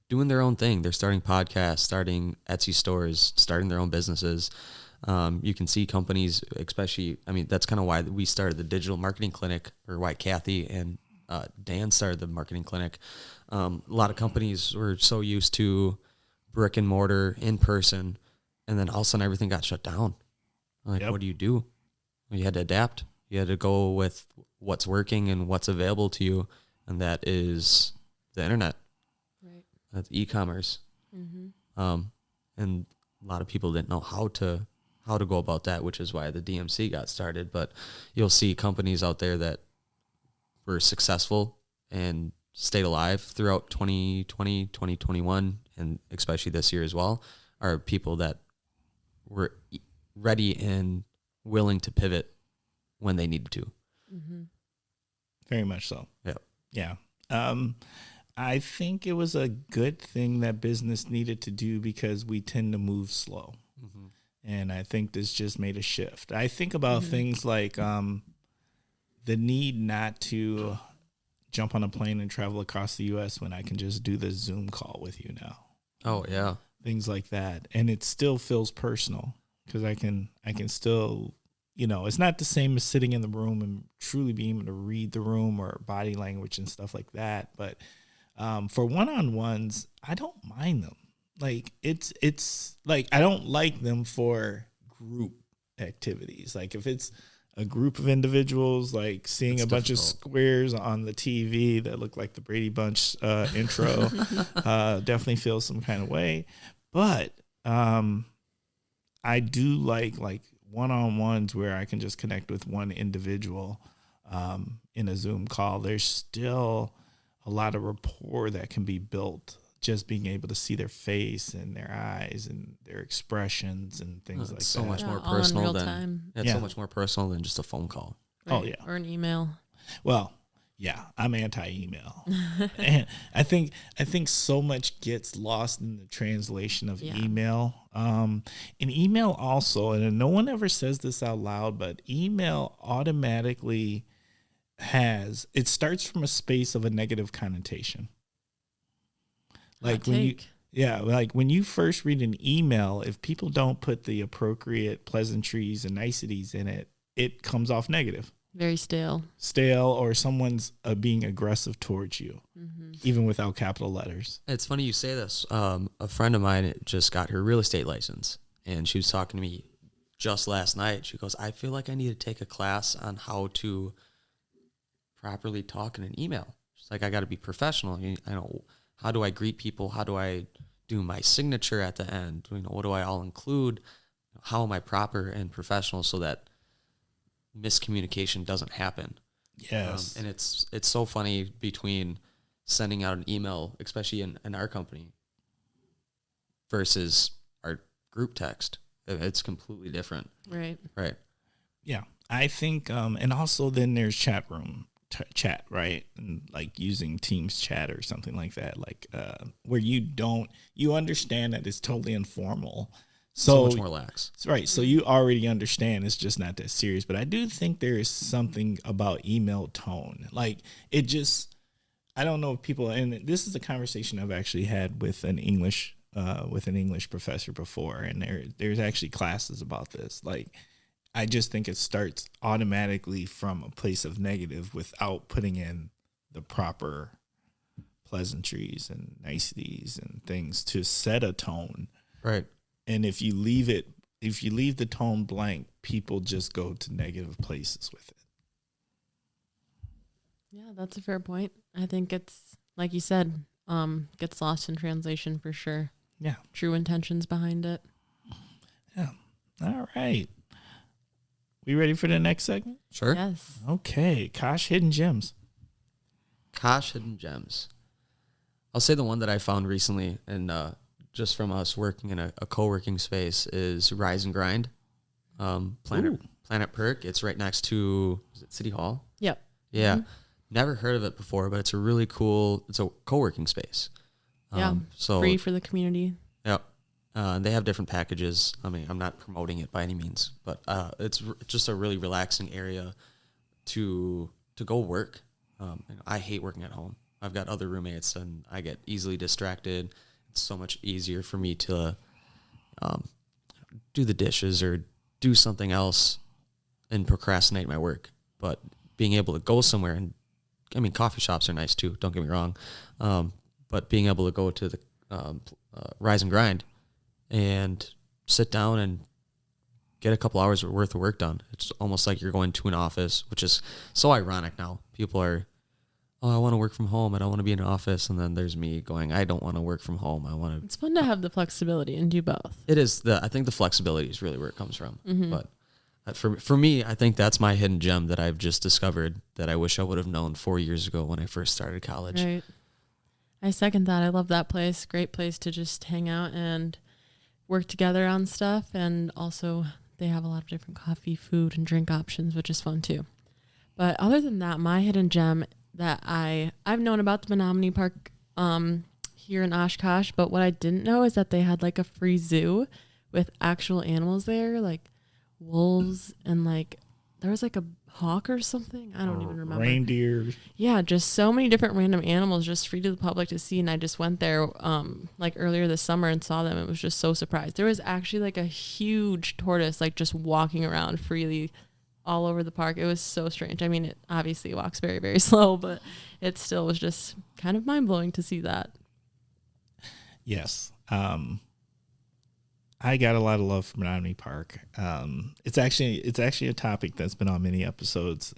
doing their own thing. They're starting podcasts, starting Etsy stores, starting their own businesses. You can see companies, especially, I mean, that's kind of why we started the digital marketing clinic, or why Kathy and Dan started the marketing clinic. A lot of companies were so used to brick and mortar, in person, and then all of a sudden everything got shut down. Like, what do you do? Well, you had to adapt. You had to go with what's working and what's available to you, and that is the internet. Right. That's e-commerce. And a lot of people didn't know how to go about that, which is why the DMC got started. But you'll see companies out there that were successful and stayed alive throughout 2020, 2021, and especially this year as well, are people that were ready and willing to pivot when they needed to. Very much so. Yeah. I think it was a good thing that business needed to do, because we tend to move slow. And I think this just made a shift. I think about things like the need not to jump on a plane and travel across the U.S. when I can just do the Zoom call with you now. Oh, yeah. Things like that. And it still feels personal, because I can still, it's not the same as sitting in the room and truly being able to read the room or body language and stuff like that. But for one-on-ones, I don't mind them. Like, it's like, I don't like them for group activities. Like, if it's a group of individuals, like seeing a bunch of squares on the TV that look like the Brady Bunch intro, definitely feels some kind of way. But I do like one-on-ones where I can just connect with one individual in a Zoom call. There's still a lot of rapport that can be built just being able to see their face and their eyes and their expressions and things like that. So much more personal than so much more personal than just a phone call. Right. Oh yeah, or an email. Well, yeah, I'm anti-email, and I think so much gets lost in the translation of email. And email also, and no one ever says this out loud, but email automatically it starts from a space of a negative connotation. Like when you first read an email, if people don't put the appropriate pleasantries and niceties in it, it comes off negative. Very stale. Or someone's being aggressive towards you, even without capital letters. It's funny you say this. A friend of mine just got her real estate license, and she was talking to me just last night. She goes, I feel like I need to take a class on how to properly talk in an email. She's like, I got to be professional. I know, how do I greet people? How do I do my signature at the end? What do I all include? How am I proper and professional so that miscommunication doesn't happen? Yes. And it's so funny between sending out an email, especially in our company, versus our group text. It's completely different. Right. Right. Yeah. I think, and also then there's chat room chat, right? And like using Teams chat or something like that, like where you understand that it's totally informal. So much more lax. Right. So you already understand it's just not that serious. But I do think there is something about email tone. Like it just, I don't know if people, and this is a conversation I've actually had with an English professor before. And there's actually classes about this. Like, I just think it starts automatically from a place of negative without putting in the proper pleasantries and niceties and things to set a tone. Right. And if you leave the tone blank, people just go to negative places with it. Yeah, that's a fair point. I think it's, like you said, gets lost in translation for sure. Yeah. True intentions behind it. Yeah. All right. We ready for the next segment? Sure. Yes. Okay. Kosh Hidden Gems. Kosh Hidden Gems. I'll say the one that I found recently, and just from us working in a co-working space, is Rise and Grind. Planet Perk. It's right next to, is it City Hall? Yep. Yeah. Never heard of it before, but it's a really cool, it's a co-working space. Yeah. So free for the community. Yep. They have different packages. I mean, I'm not promoting it by any means, but it's just a really relaxing area to go work. I hate working at home. I've got other roommates, and I get easily distracted. It's so much easier for me to do the dishes or do something else and procrastinate my work. But being able to go somewhere, and I mean, coffee shops are nice too, don't get me wrong, but being able to go to the Rise and Grind and sit down and get a couple hours worth of work done. It's almost like you're going to an office, which is so ironic now. People are, I want to work from home. I don't want to be in an office. And then there's me going, I don't want to work from home. I want to. It's fun to have the flexibility and do both. It is. I think the flexibility is really where it comes from. But for me, I think that's my hidden gem that I've just discovered that I wish I would have known 4 years ago when I first started college. Right. I second that. I love that place. Great place to just hang out and work together on stuff. And also they have a lot of different coffee, food, and drink options, which is fun too. But other than that, my hidden gem that I've known about the Menominee Park here in Oshkosh, but what I didn't know is that they had like a free zoo with actual animals there, like wolves, and like there was like a hawk or something. I don't even remember. Reindeers. Yeah, just so many different random animals just free to the public to see. And I just went there like earlier this summer and saw them. It was just so surprised. There was actually like a huge tortoise like just walking around freely all over the park. It was so strange. I mean, it obviously walks very, very slow, but it still was just kind of mind-blowing to see that. Yes. I got a lot of love for Menominee Park. It's actually a topic that's been on many episodes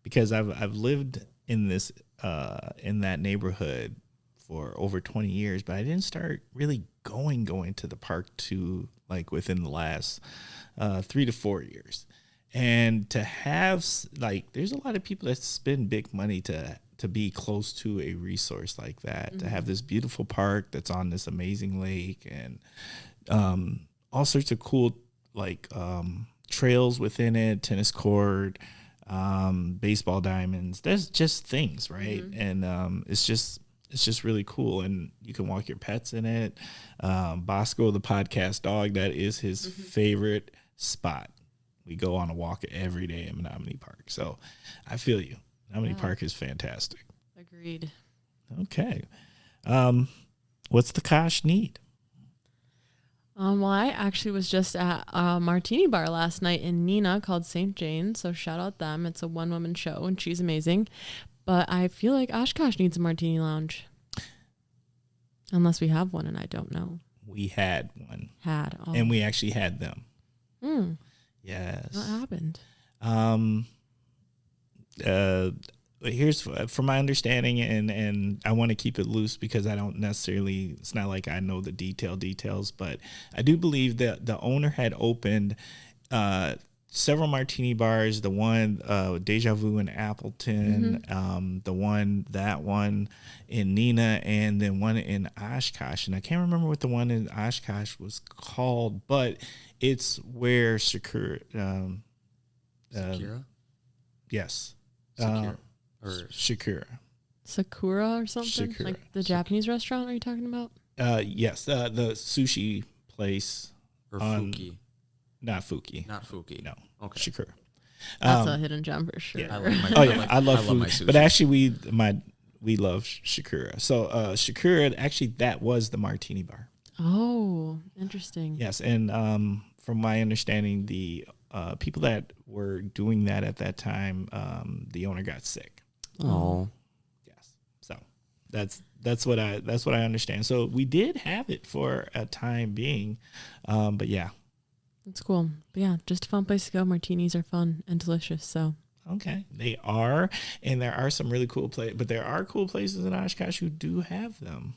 because I've lived in this in that neighborhood for over 20 years, but I didn't start really going to the park to like within the last 3 to 4 years. And to have like, there's a lot of people that spend big money to be close to a resource like that, to have this beautiful park that's on this amazing lake and all sorts of cool like trails within it, tennis court, baseball diamonds. There's just things, right? And it's just really cool. And you can walk your pets in it. Bosco, the podcast dog, that is his favorite spot. We go on a walk every day in Menominee Park. So I feel you. Menominee Park is fantastic. Agreed. Okay. What's the Kosh need? Well, I actually was just at a martini bar last night in Neenah called St. Jane. So shout out them. It's a one-woman show and she's amazing. But I feel like Oshkosh needs a martini lounge. Unless we have one and I don't know. We had one. Oh. And we actually had them. Mm. Yes. What happened? Here's from my understanding, and I want to keep it loose because I don't necessarily, it's not like I know the details, but I do believe that the owner had opened several martini bars, the one Deja Vu in Appleton, that one in Neenah, and then one in Oshkosh. And I can't remember what the one in Oshkosh was called, but it's where Sakura. Sakura? Yes. Sakura. Sakura or something? Sakura. Like the Japanese restaurant are you talking about? Yes. The sushi place. Or Fuki. Not Fuki. Not Fuki. No. Okay. Sakura. That's a hidden gem for sure. Yeah. I love food, my sushi. but actually we love Sakura. So Sakura, actually that was the martini bar. Oh, interesting. Yes, and from my understanding, the people that were doing that at that time, the owner got sick. Oh. Yes. So that's what I understand. So we did have it for a time being, but yeah. It's cool. But yeah, just a fun place to go. Martinis are fun and delicious. So Okay, they are, and there are some really cool places, but there are cool places in Oshkosh who do have them.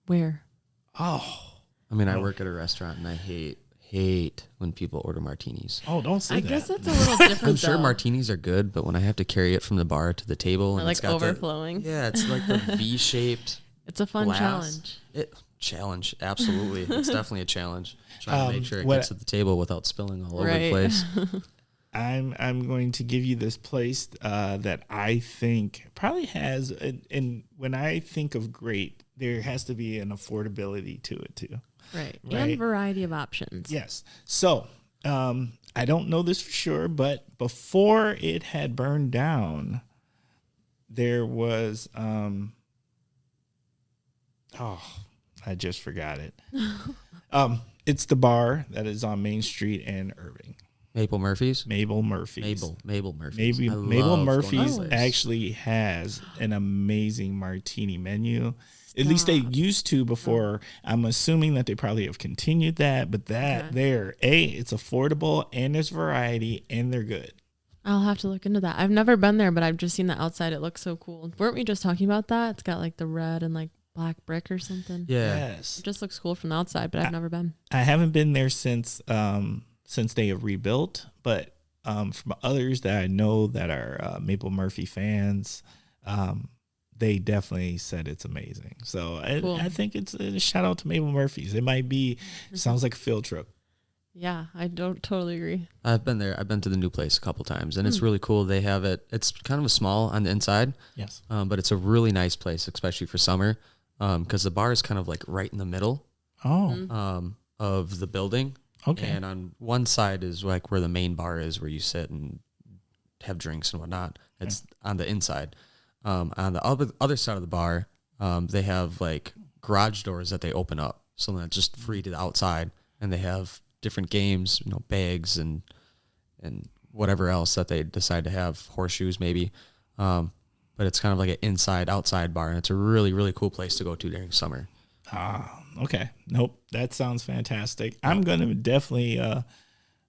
Where? Oh, I mean, I work at a restaurant and I hate when people order martinis. oh, don't say I that. guess that's a little different. I'm sure though. martinis are good, but when I have to carry it from the bar to the table Or and like it's got overflowing. it's like the V-shaped. It's a fun glass. challenge. Absolutely. It's definitely a challenge. Trying to make sure it what- gets to the table without spilling all over the Right. place. I'm going to give you this place that I think probably has, and when I think of great, there has to be an affordability to it too. Right. Right. And variety of options. Yes. So I don't know this for sure, but before it had burned down, there was I just forgot it. It's the bar that is on Main Street in Irving. Maple Murphy's? Mabel Murphy's. Mabel Murphy's. Maybe I Mabel love going to Murphy's that place. actually has an amazing martini menu. At least they used to before. I'm assuming that they probably have continued that, but it's affordable and there's variety and they're good. I'll have to look into that. I've never been there, but I've just seen the outside. It looks so cool. Weren't we just talking about that? It's got like the red and like black brick or something. Yeah. Yes. It just looks cool from the outside, but I've never been. I haven't been there since they have rebuilt, but from others that I know that are Maple Murphy fans, they definitely said it's amazing. So Cool. I think it's a shout out to Maple Murphy's. It might be, sounds like a field trip. Yeah, I don't totally agree. I've been there. I've been to the new place a couple times, and it's really cool. They have it. It's kind of a small on the inside, Yes. but it's a really nice place, especially for summer, because the bar is kind of like right in the middle Oh, of the building. okay. And on one side is like where the main bar is, where you sit and have drinks and whatnot. It's on the inside. On the other side of the bar, they have like garage doors that they open up, so that's just free to the outside, and they have different games, bags and whatever else that they decide to have, horseshoes maybe. But it's kind of like an inside outside bar, and it's a really really cool place to go to during summer. Okay. Nope. That sounds fantastic. I'm going to definitely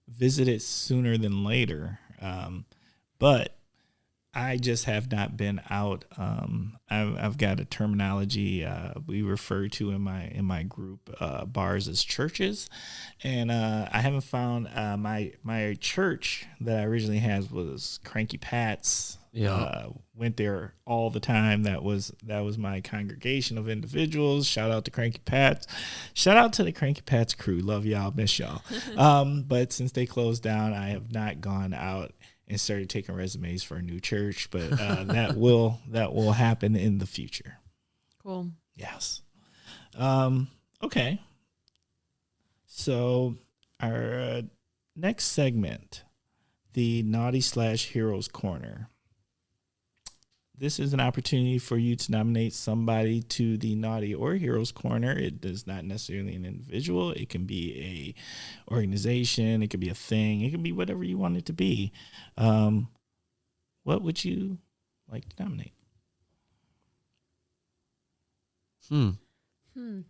visit it sooner than later. But I just have not been out. I've got a terminology we refer to in my group bars as churches, and I haven't found my church that I originally had was Cranky Pat's. Yeah. Went there all the time. That was my congregation of individuals. Shout out to Cranky Pats. Shout out to the Cranky Pats crew. Love y'all. Miss y'all. But since they closed down, I have not gone out and started taking resumes for a new church. But that will happen in the future. Cool. Yes. Okay. So our next segment, the Naughty / Heroes Corner. this is an opportunity for you to nominate somebody to the Naughty or Heroes Corner. It is not necessarily an individual. It can be a organization. It could be a thing. It can be whatever you want it to be. What would you like to nominate?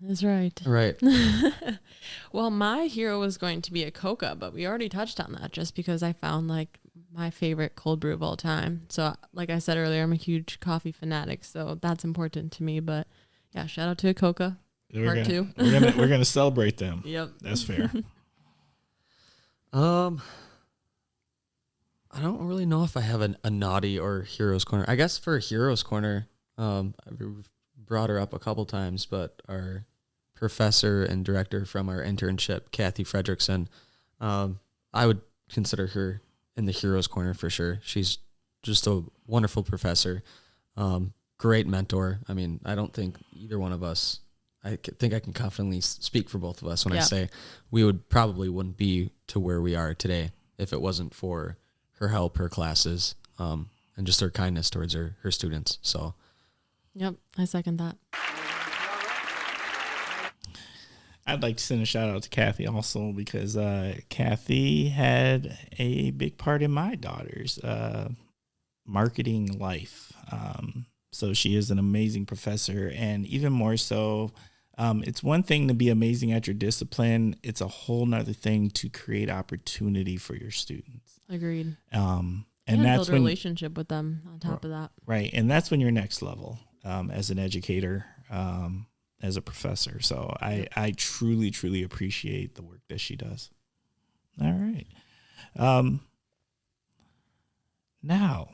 That's right. Right. Well, my hero was going to be a Coca, but we already touched on that just because I found like my favorite cold brew of all time. So like I said earlier, I'm a huge coffee fanatic, so that's important to me. But yeah, shout out to a Coca. Part two. We're gonna celebrate them. Yep. That's fair. I don't really know if I have a Naughty or Heroes Corner. I guess for Heroes Corner, I've brought her up a couple times, but our professor and director from our internship, Kathy Fredrickson, I would consider her in the Heroes Corner for sure. She's just a wonderful professor, great mentor. I mean, I don't think either one of us, think I can confidently speak for both of us when I say we wouldn't be to where we are today if it wasn't for her help, her classes, and just her kindness towards her students. So, yep, I second that. I'd like to send a shout out to Kathy also because Kathy had a big part in my daughter's marketing life. So she is an amazing professor, and even more so, it's one thing to be amazing at your discipline. It's a whole nother thing to create opportunity for your students. Agreed. And build that's a when, relationship with them on top of that. right. And that's when you're next level as an educator, as a professor. So I truly, truly appreciate the work that she does. All right. Now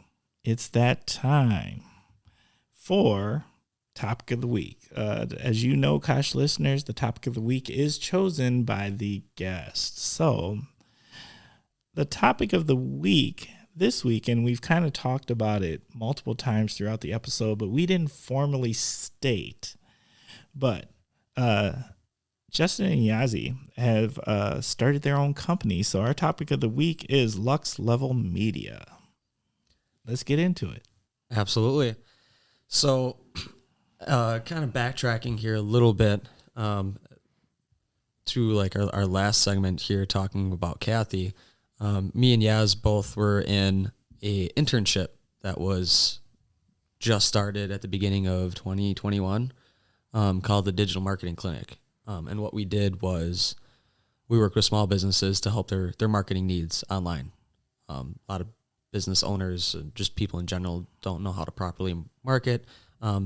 it's that time for topic of the week. As you know, Kosh listeners, the topic of the week is chosen by the guest. So the topic of the week this week, and we've kind of talked about it multiple times throughout the episode, but we didn't formally state. But Justin and Yazi have started their own company. So our topic of the week is Lux Level Media. Let's get into it. absolutely. So, kind of backtracking here a little bit to like our last segment here, talking about Kathy. Me and Yaz both were in a internship that was just started at the beginning of 2021, called the Digital Marketing Clinic. And what we did was we worked with small businesses to help their marketing needs online. A lot of business owners, just people in general, don't know how to properly market.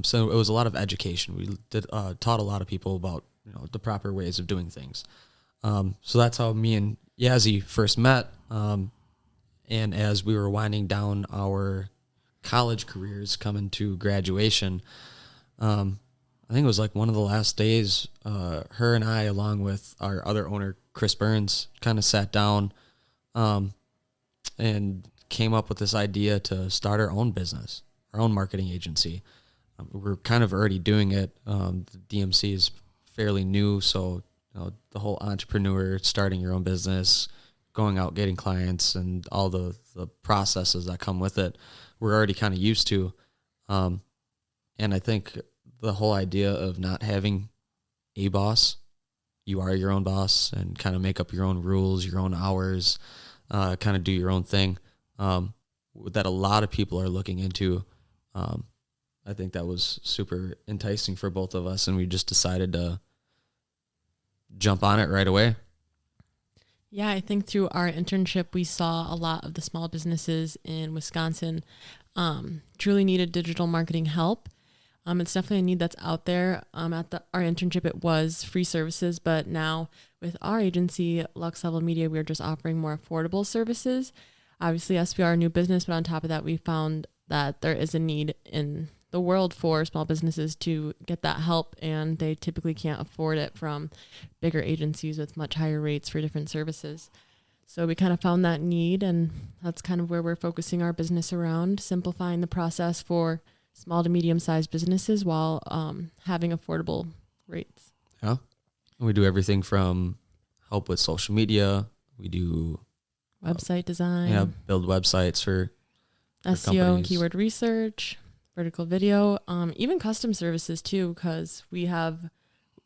So it was a lot of education. We taught a lot of people about the proper ways of doing things. So that's how me and Yazzie first met. And as we were winding down our college careers, coming to graduation, I think it was like one of the last days, her and I, along with our other owner, Chris Burns, kind of sat down and came up with this idea to start our own business, our own marketing agency. We're kind of already doing it. The DMC is fairly new, so the whole entrepreneur, starting your own business, going out, getting clients, and all the processes that come with it, we're already kind of used to. And I think the whole idea of not having a boss, you are your own boss and kind of make up your own rules, your own hours, kind of do your own thing, that a lot of people are looking into. I think that was super enticing for both of us, and we just decided to jump on it right away. Yeah, I think through our internship, we saw a lot of the small businesses in Wisconsin truly needed digital marketing help. It's definitely a need that's out there. At our internship, it was free services, but now with our agency, Lux Level Media, we're just offering more affordable services. Obviously, yes, we are a new business, but on top of that, we found that there is a need in the world for small businesses to get that help, and they typically can't afford it from bigger agencies with much higher rates for different services. So we kind of found that need, and that's kind of where we're focusing our business around, simplifying the process for small to medium-sized businesses while having affordable rates. Yeah. We do everything from help with social media. We do website design, build websites for SEO and companies. keyword research. vertical video, even custom services too, because we have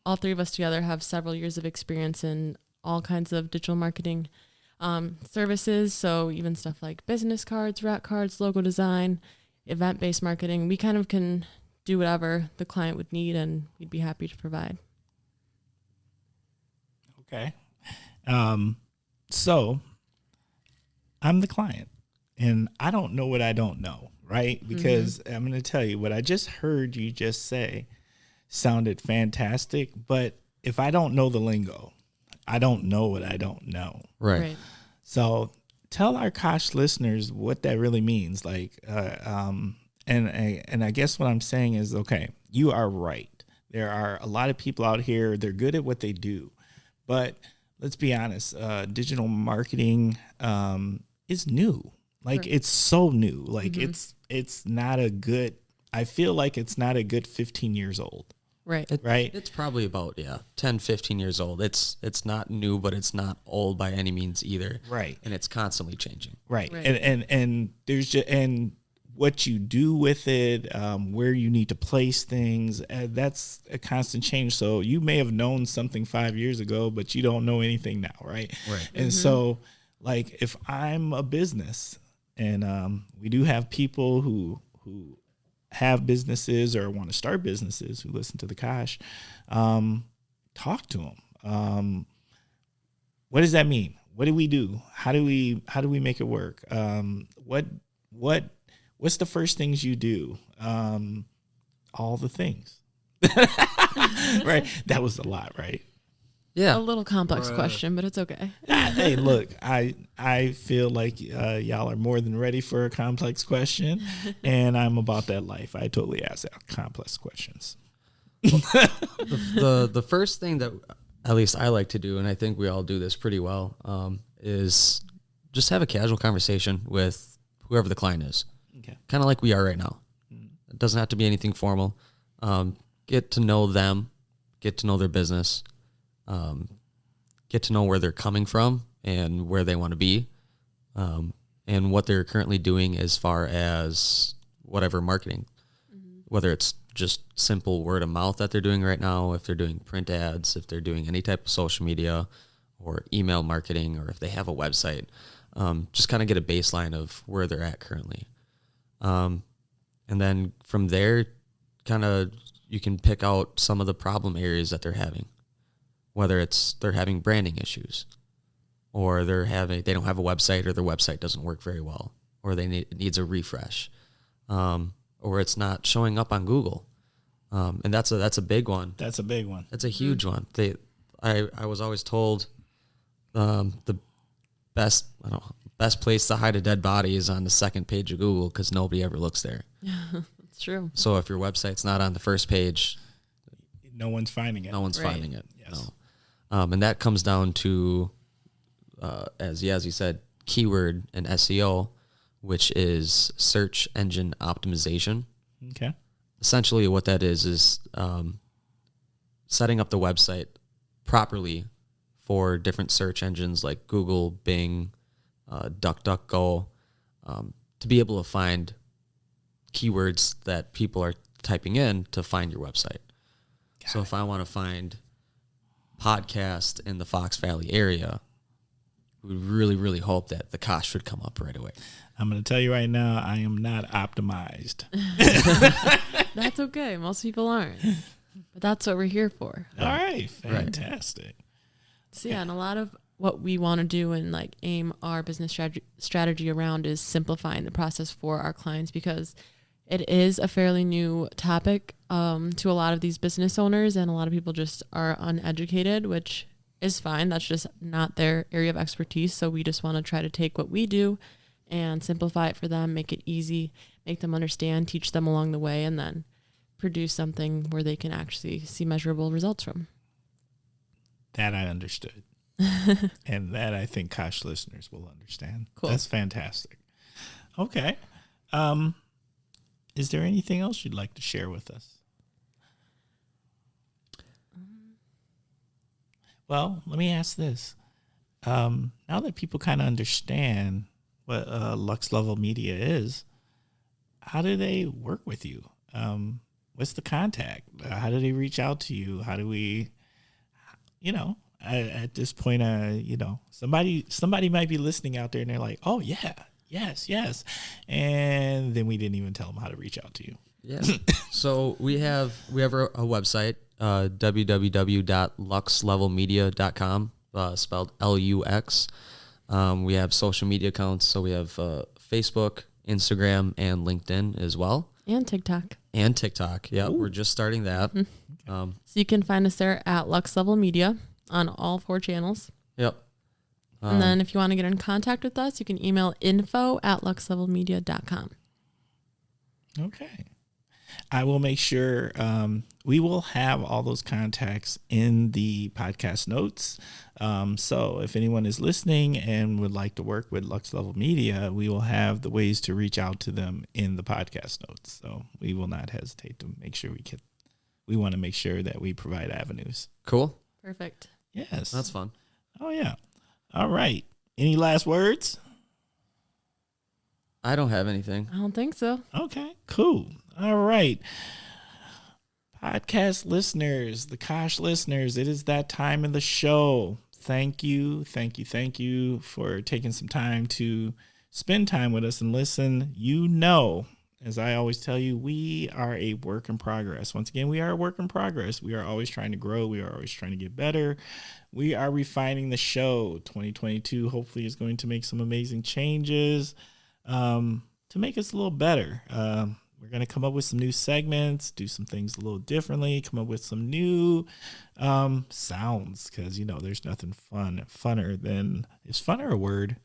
all three of us together have several years of experience in all kinds of digital marketing services. So even stuff like business cards, rack cards, logo design, event-based marketing, we kind of can do whatever the client would need and we'd be happy to provide. Okay. So I'm the client and I don't know what I don't know, right? Because I'm going to tell you what I just heard you just say sounded fantastic, but if I don't know the lingo, I don't know what I don't know. Right. So tell our Kosh listeners what that really means. Like, and I guess what I'm saying is, okay, you are right. There are a lot of people out here, they're good at what they do, but let's be honest, digital marketing is new. Like it's so new. Like it's not a good, I feel like it's not a good 15 years old. Right. It's probably about 10, 15 years old. It's not new, but it's not old by any means either. Right. And it's constantly changing. Right. And there's just, and what you do with it, where you need to place things, that's a constant change. So you may have known something 5 years ago, but you don't know anything now, right? Right. And so, like, if I'm a business, and we do have people who have businesses or want to start businesses who listen to the Kosh, talk to them. What does that mean? What do we do? How do we make it work? What's the first things you do? All the things. Right? That was a lot, right? Yeah. A little complex question, but it's okay. Hey, look, I feel like y'all are more than ready for a complex question, and I'm about that life. I totally ask complex questions. The first thing that at least I like to do, and I think we all do this pretty well, is just have a casual conversation with whoever the client is. Okay. Kind of like we are right now. It doesn't have to be anything formal. Get to know them, get to know their business, get to know where they're coming from and where they want to be, and what they're currently doing as far as whatever marketing, whether it's just simple word of mouth that they're doing right now, if they're doing print ads, if they're doing any type of social media or email marketing, or if they have a website, just kind of get a baseline of where they're at currently. And then from there, kind of you can pick out some of the problem areas that they're having, whether it's they're having branding issues, or they don't have a website, or their website doesn't work very well, or it needs a refresh, or it's not showing up on Google. And that's a big one. That's a big one. That's a huge one. I was always told the best place to hide a dead body is on the second page of Google, because nobody ever looks there. That's true. So if your website's not on the first page, no one's finding it. No one's finding it. Yes. No. And that comes down to, as you said, keyword and SEO, which is search engine optimization. Okay. Essentially what that is setting up the website properly for different search engines like Google, Bing, DuckDuckGo, to be able to find keywords that people are typing in to find your website. So if I want to find podcast in the Fox Valley area, we really, really hope that the Kosh would come up right away. I'm going to tell you right now, I am not optimized. That's okay. Most people aren't. But that's what we're here for. All right. Fantastic. So yeah, and a lot of what we want to do and like aim our business strategy around is simplifying the process for our clients, because it is a fairly new topic to a lot of these business owners, and a lot of people just are uneducated, which is fine. That's just not their area of expertise. So we just want to try to take what we do and simplify it for them, make it easy, make them understand, teach them along the way, and then produce something where they can actually see measurable results from. That I understood. And that I think Kosh listeners will understand. Cool. That's fantastic. Okay. Is there anything else you'd like to share with us? Well, let me ask this. Now that people kind of understand what Lux Level Media is, how do they work with you? What's the contact? How do they reach out to you? How do we, at this point, somebody might be listening out there and they're like, oh yeah, yes. And then we didn't even tell them how to reach out to you. Yeah. So we have a website, www.luxlevelmedia.com, spelled Lux. We have social media accounts. So we have Facebook, Instagram, and LinkedIn as well. And TikTok. Yeah, we're just starting that. Mm-hmm. So you can find us there at Lux Level Media on all 4 channels. Yep. And then if you want to get in contact with us, you can email info@luxlevelmedia.com. Okay. I will make sure we will have all those contacts in the podcast notes. So if anyone is listening and would like to work with Lux Level Media, we will have the ways to reach out to them in the podcast notes. So we will not hesitate to make sure we want to make sure that we provide avenues. Cool. Perfect. Yes. That's fun. Oh, yeah. All right. Any last words? I don't have anything. I don't think so. Okay, cool. All right. Podcast listeners, the Kosh listeners, it is that time of the show. Thank you for taking some time to spend time with us and listen. As I always tell you, we are a work in progress. Once again, we are a work in progress. We are always trying to grow. We are always trying to get better. We are refining the show. 2022 hopefully is going to make some amazing changes to make us a little better. We're going to come up with some new segments, do some things a little differently, come up with some new sounds, because, there's nothing funner than, is funner a word?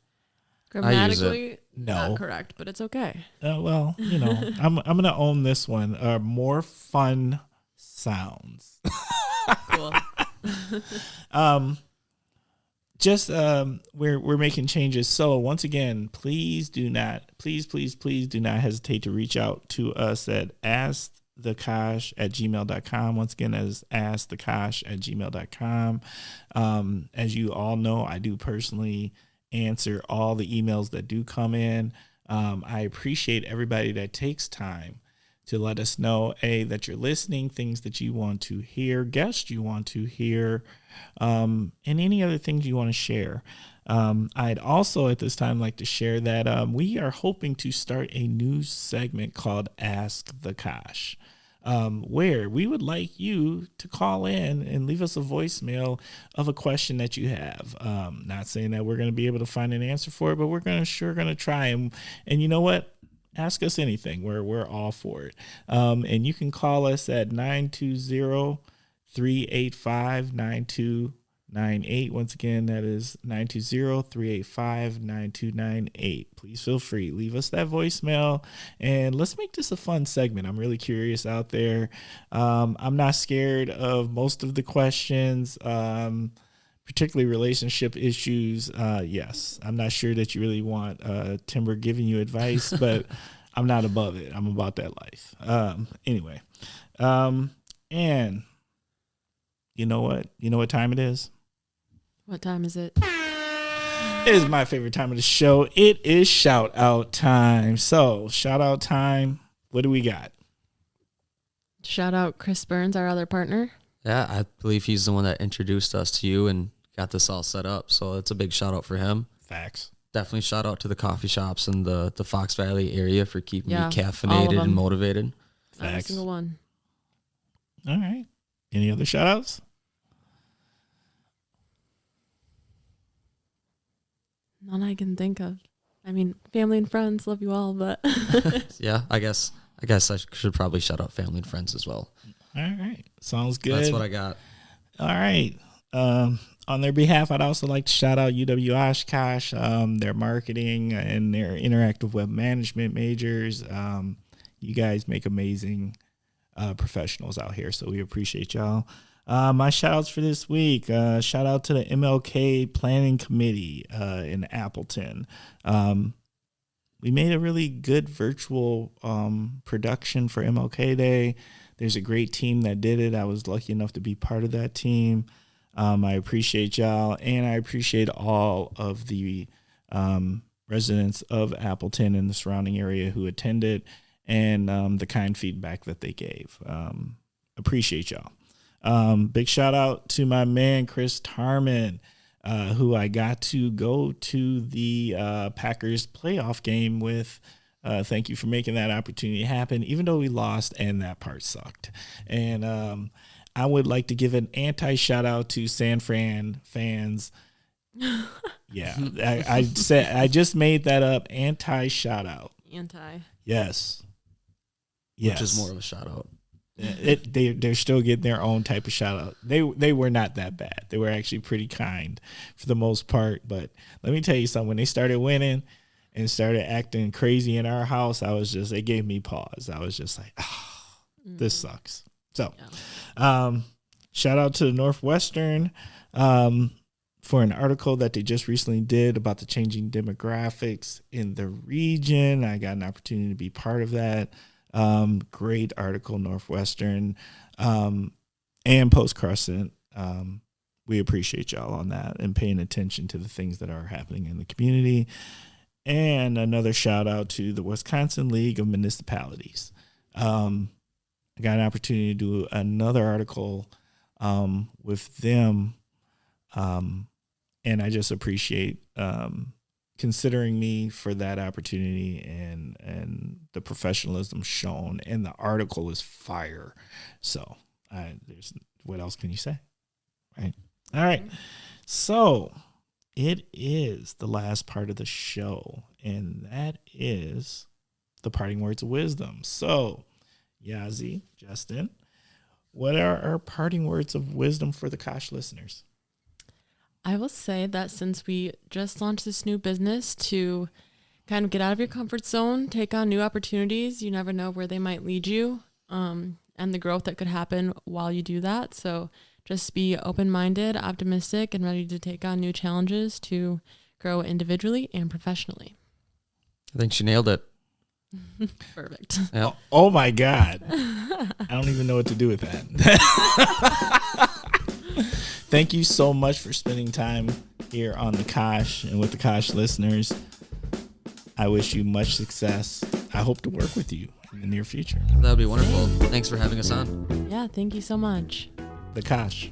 Grammatically, no, not correct, but it's okay. Well, I'm going to own this one. More fun sounds. Cool. We're making changes. So once again, please do not hesitate to reach out to us at askthekosh@gmail.com. Once again, as askthekosh@gmail.com. As you all know, I do personally answer all the emails that do come in. I appreciate everybody that takes time to let us know, that you're listening, things that you want to hear, guests you want to hear, and any other things you want to share. I'd also at this time like to share that we are hoping to start a new segment called Ask the Kosh, where we would like you to call in and leave us a voicemail of a question that you have. Not saying that we're going to be able to find an answer for it, but we're going to try. And you know what? Ask us anything. We're all for it. And you can call us at 920-385-9298. Once again, that is 920-385-9298. Please feel free. Leave us that voicemail, and let's make this a fun segment. I'm really curious out there. I'm not scared of most of the questions, particularly relationship issues. Yes, I'm not sure that you really want Timber giving you advice, but I'm not above it. I'm about that life. Anyway, and you know what? You know what time it is? What time is it? It is my favorite time of the show. It is shout out time. So shout out time. What do we got? Shout out Chris Burns, our other partner. Yeah, I believe he's the one that introduced us to you and got this all set up. So it's a big shout out for him. Facts. Definitely shout out to the coffee shops in the Fox Valley area for keeping me all of caffeinated them. and motivated. Facts. Every single one. All right. Any other shout outs? None I can think of. I mean, family and friends, love you all, but Yeah, I guess I should probably shout out family and friends as well. All right. Sounds good. That's what I got. All right. On their behalf, I'd also like to shout out UW Oshkosh, their marketing and their interactive web management majors. You guys make amazing professionals out here, so we appreciate y'all. My shout outs for this week, shout out to the MLK Planning Committee in Appleton. We made a really good virtual production for MLK Day. There's a great team that did it. I was lucky enough to be part of that team. I appreciate y'all, and I appreciate all of the residents of Appleton and the surrounding area who attended. and the kind feedback that they gave. Appreciate y'all. Big shout out to my man, Chris Tarman, who I got to go to the Packers playoff game with. Thank you for making that opportunity happen, even though we lost and that part sucked. And I would like to give an anti-shout out to San Fran fans. Yeah, I just made that up. Anti-shout out. Yes. Which is more of a shout out. They're still getting their own type of shout out. They were not that bad. They were actually pretty kind for the most part. But let me tell you something. When they started winning and started acting crazy in our house, it gave me pause. I was just like, this sucks. So, shout out to the Northwestern for an article that they just recently did about the changing demographics in the region. I got an opportunity to be part of that. Great article, Northwestern, and Post Crescent. We appreciate y'all on that and paying attention to the things that are happening in the community. And another shout out to the Wisconsin League of Municipalities. I got an opportunity to do another article with them, and I just appreciate considering me for that opportunity and the professionalism shown. And the article is fire. So what else can you say? Right. All right. So it is the last part of the show, and that is the parting words of wisdom. So, Yazi, Justin, what are our parting words of wisdom for the Kosh listeners? I will say that since we just launched this new business, to kind of get out of your comfort zone, take on new opportunities. You never know where they might lead you, and the growth that could happen while you do that. So just be open-minded, optimistic, and ready to take on new challenges to grow individually and professionally. I think she nailed it. Perfect. Yep. Oh my God. I don't even know what to do with that. Thank you so much for spending time here on the Kosh and with the Kosh listeners. I wish you much success. I hope to work with you in the near future. That would be wonderful. Thanks for having us on. Yeah, thank you so much. The Kosh.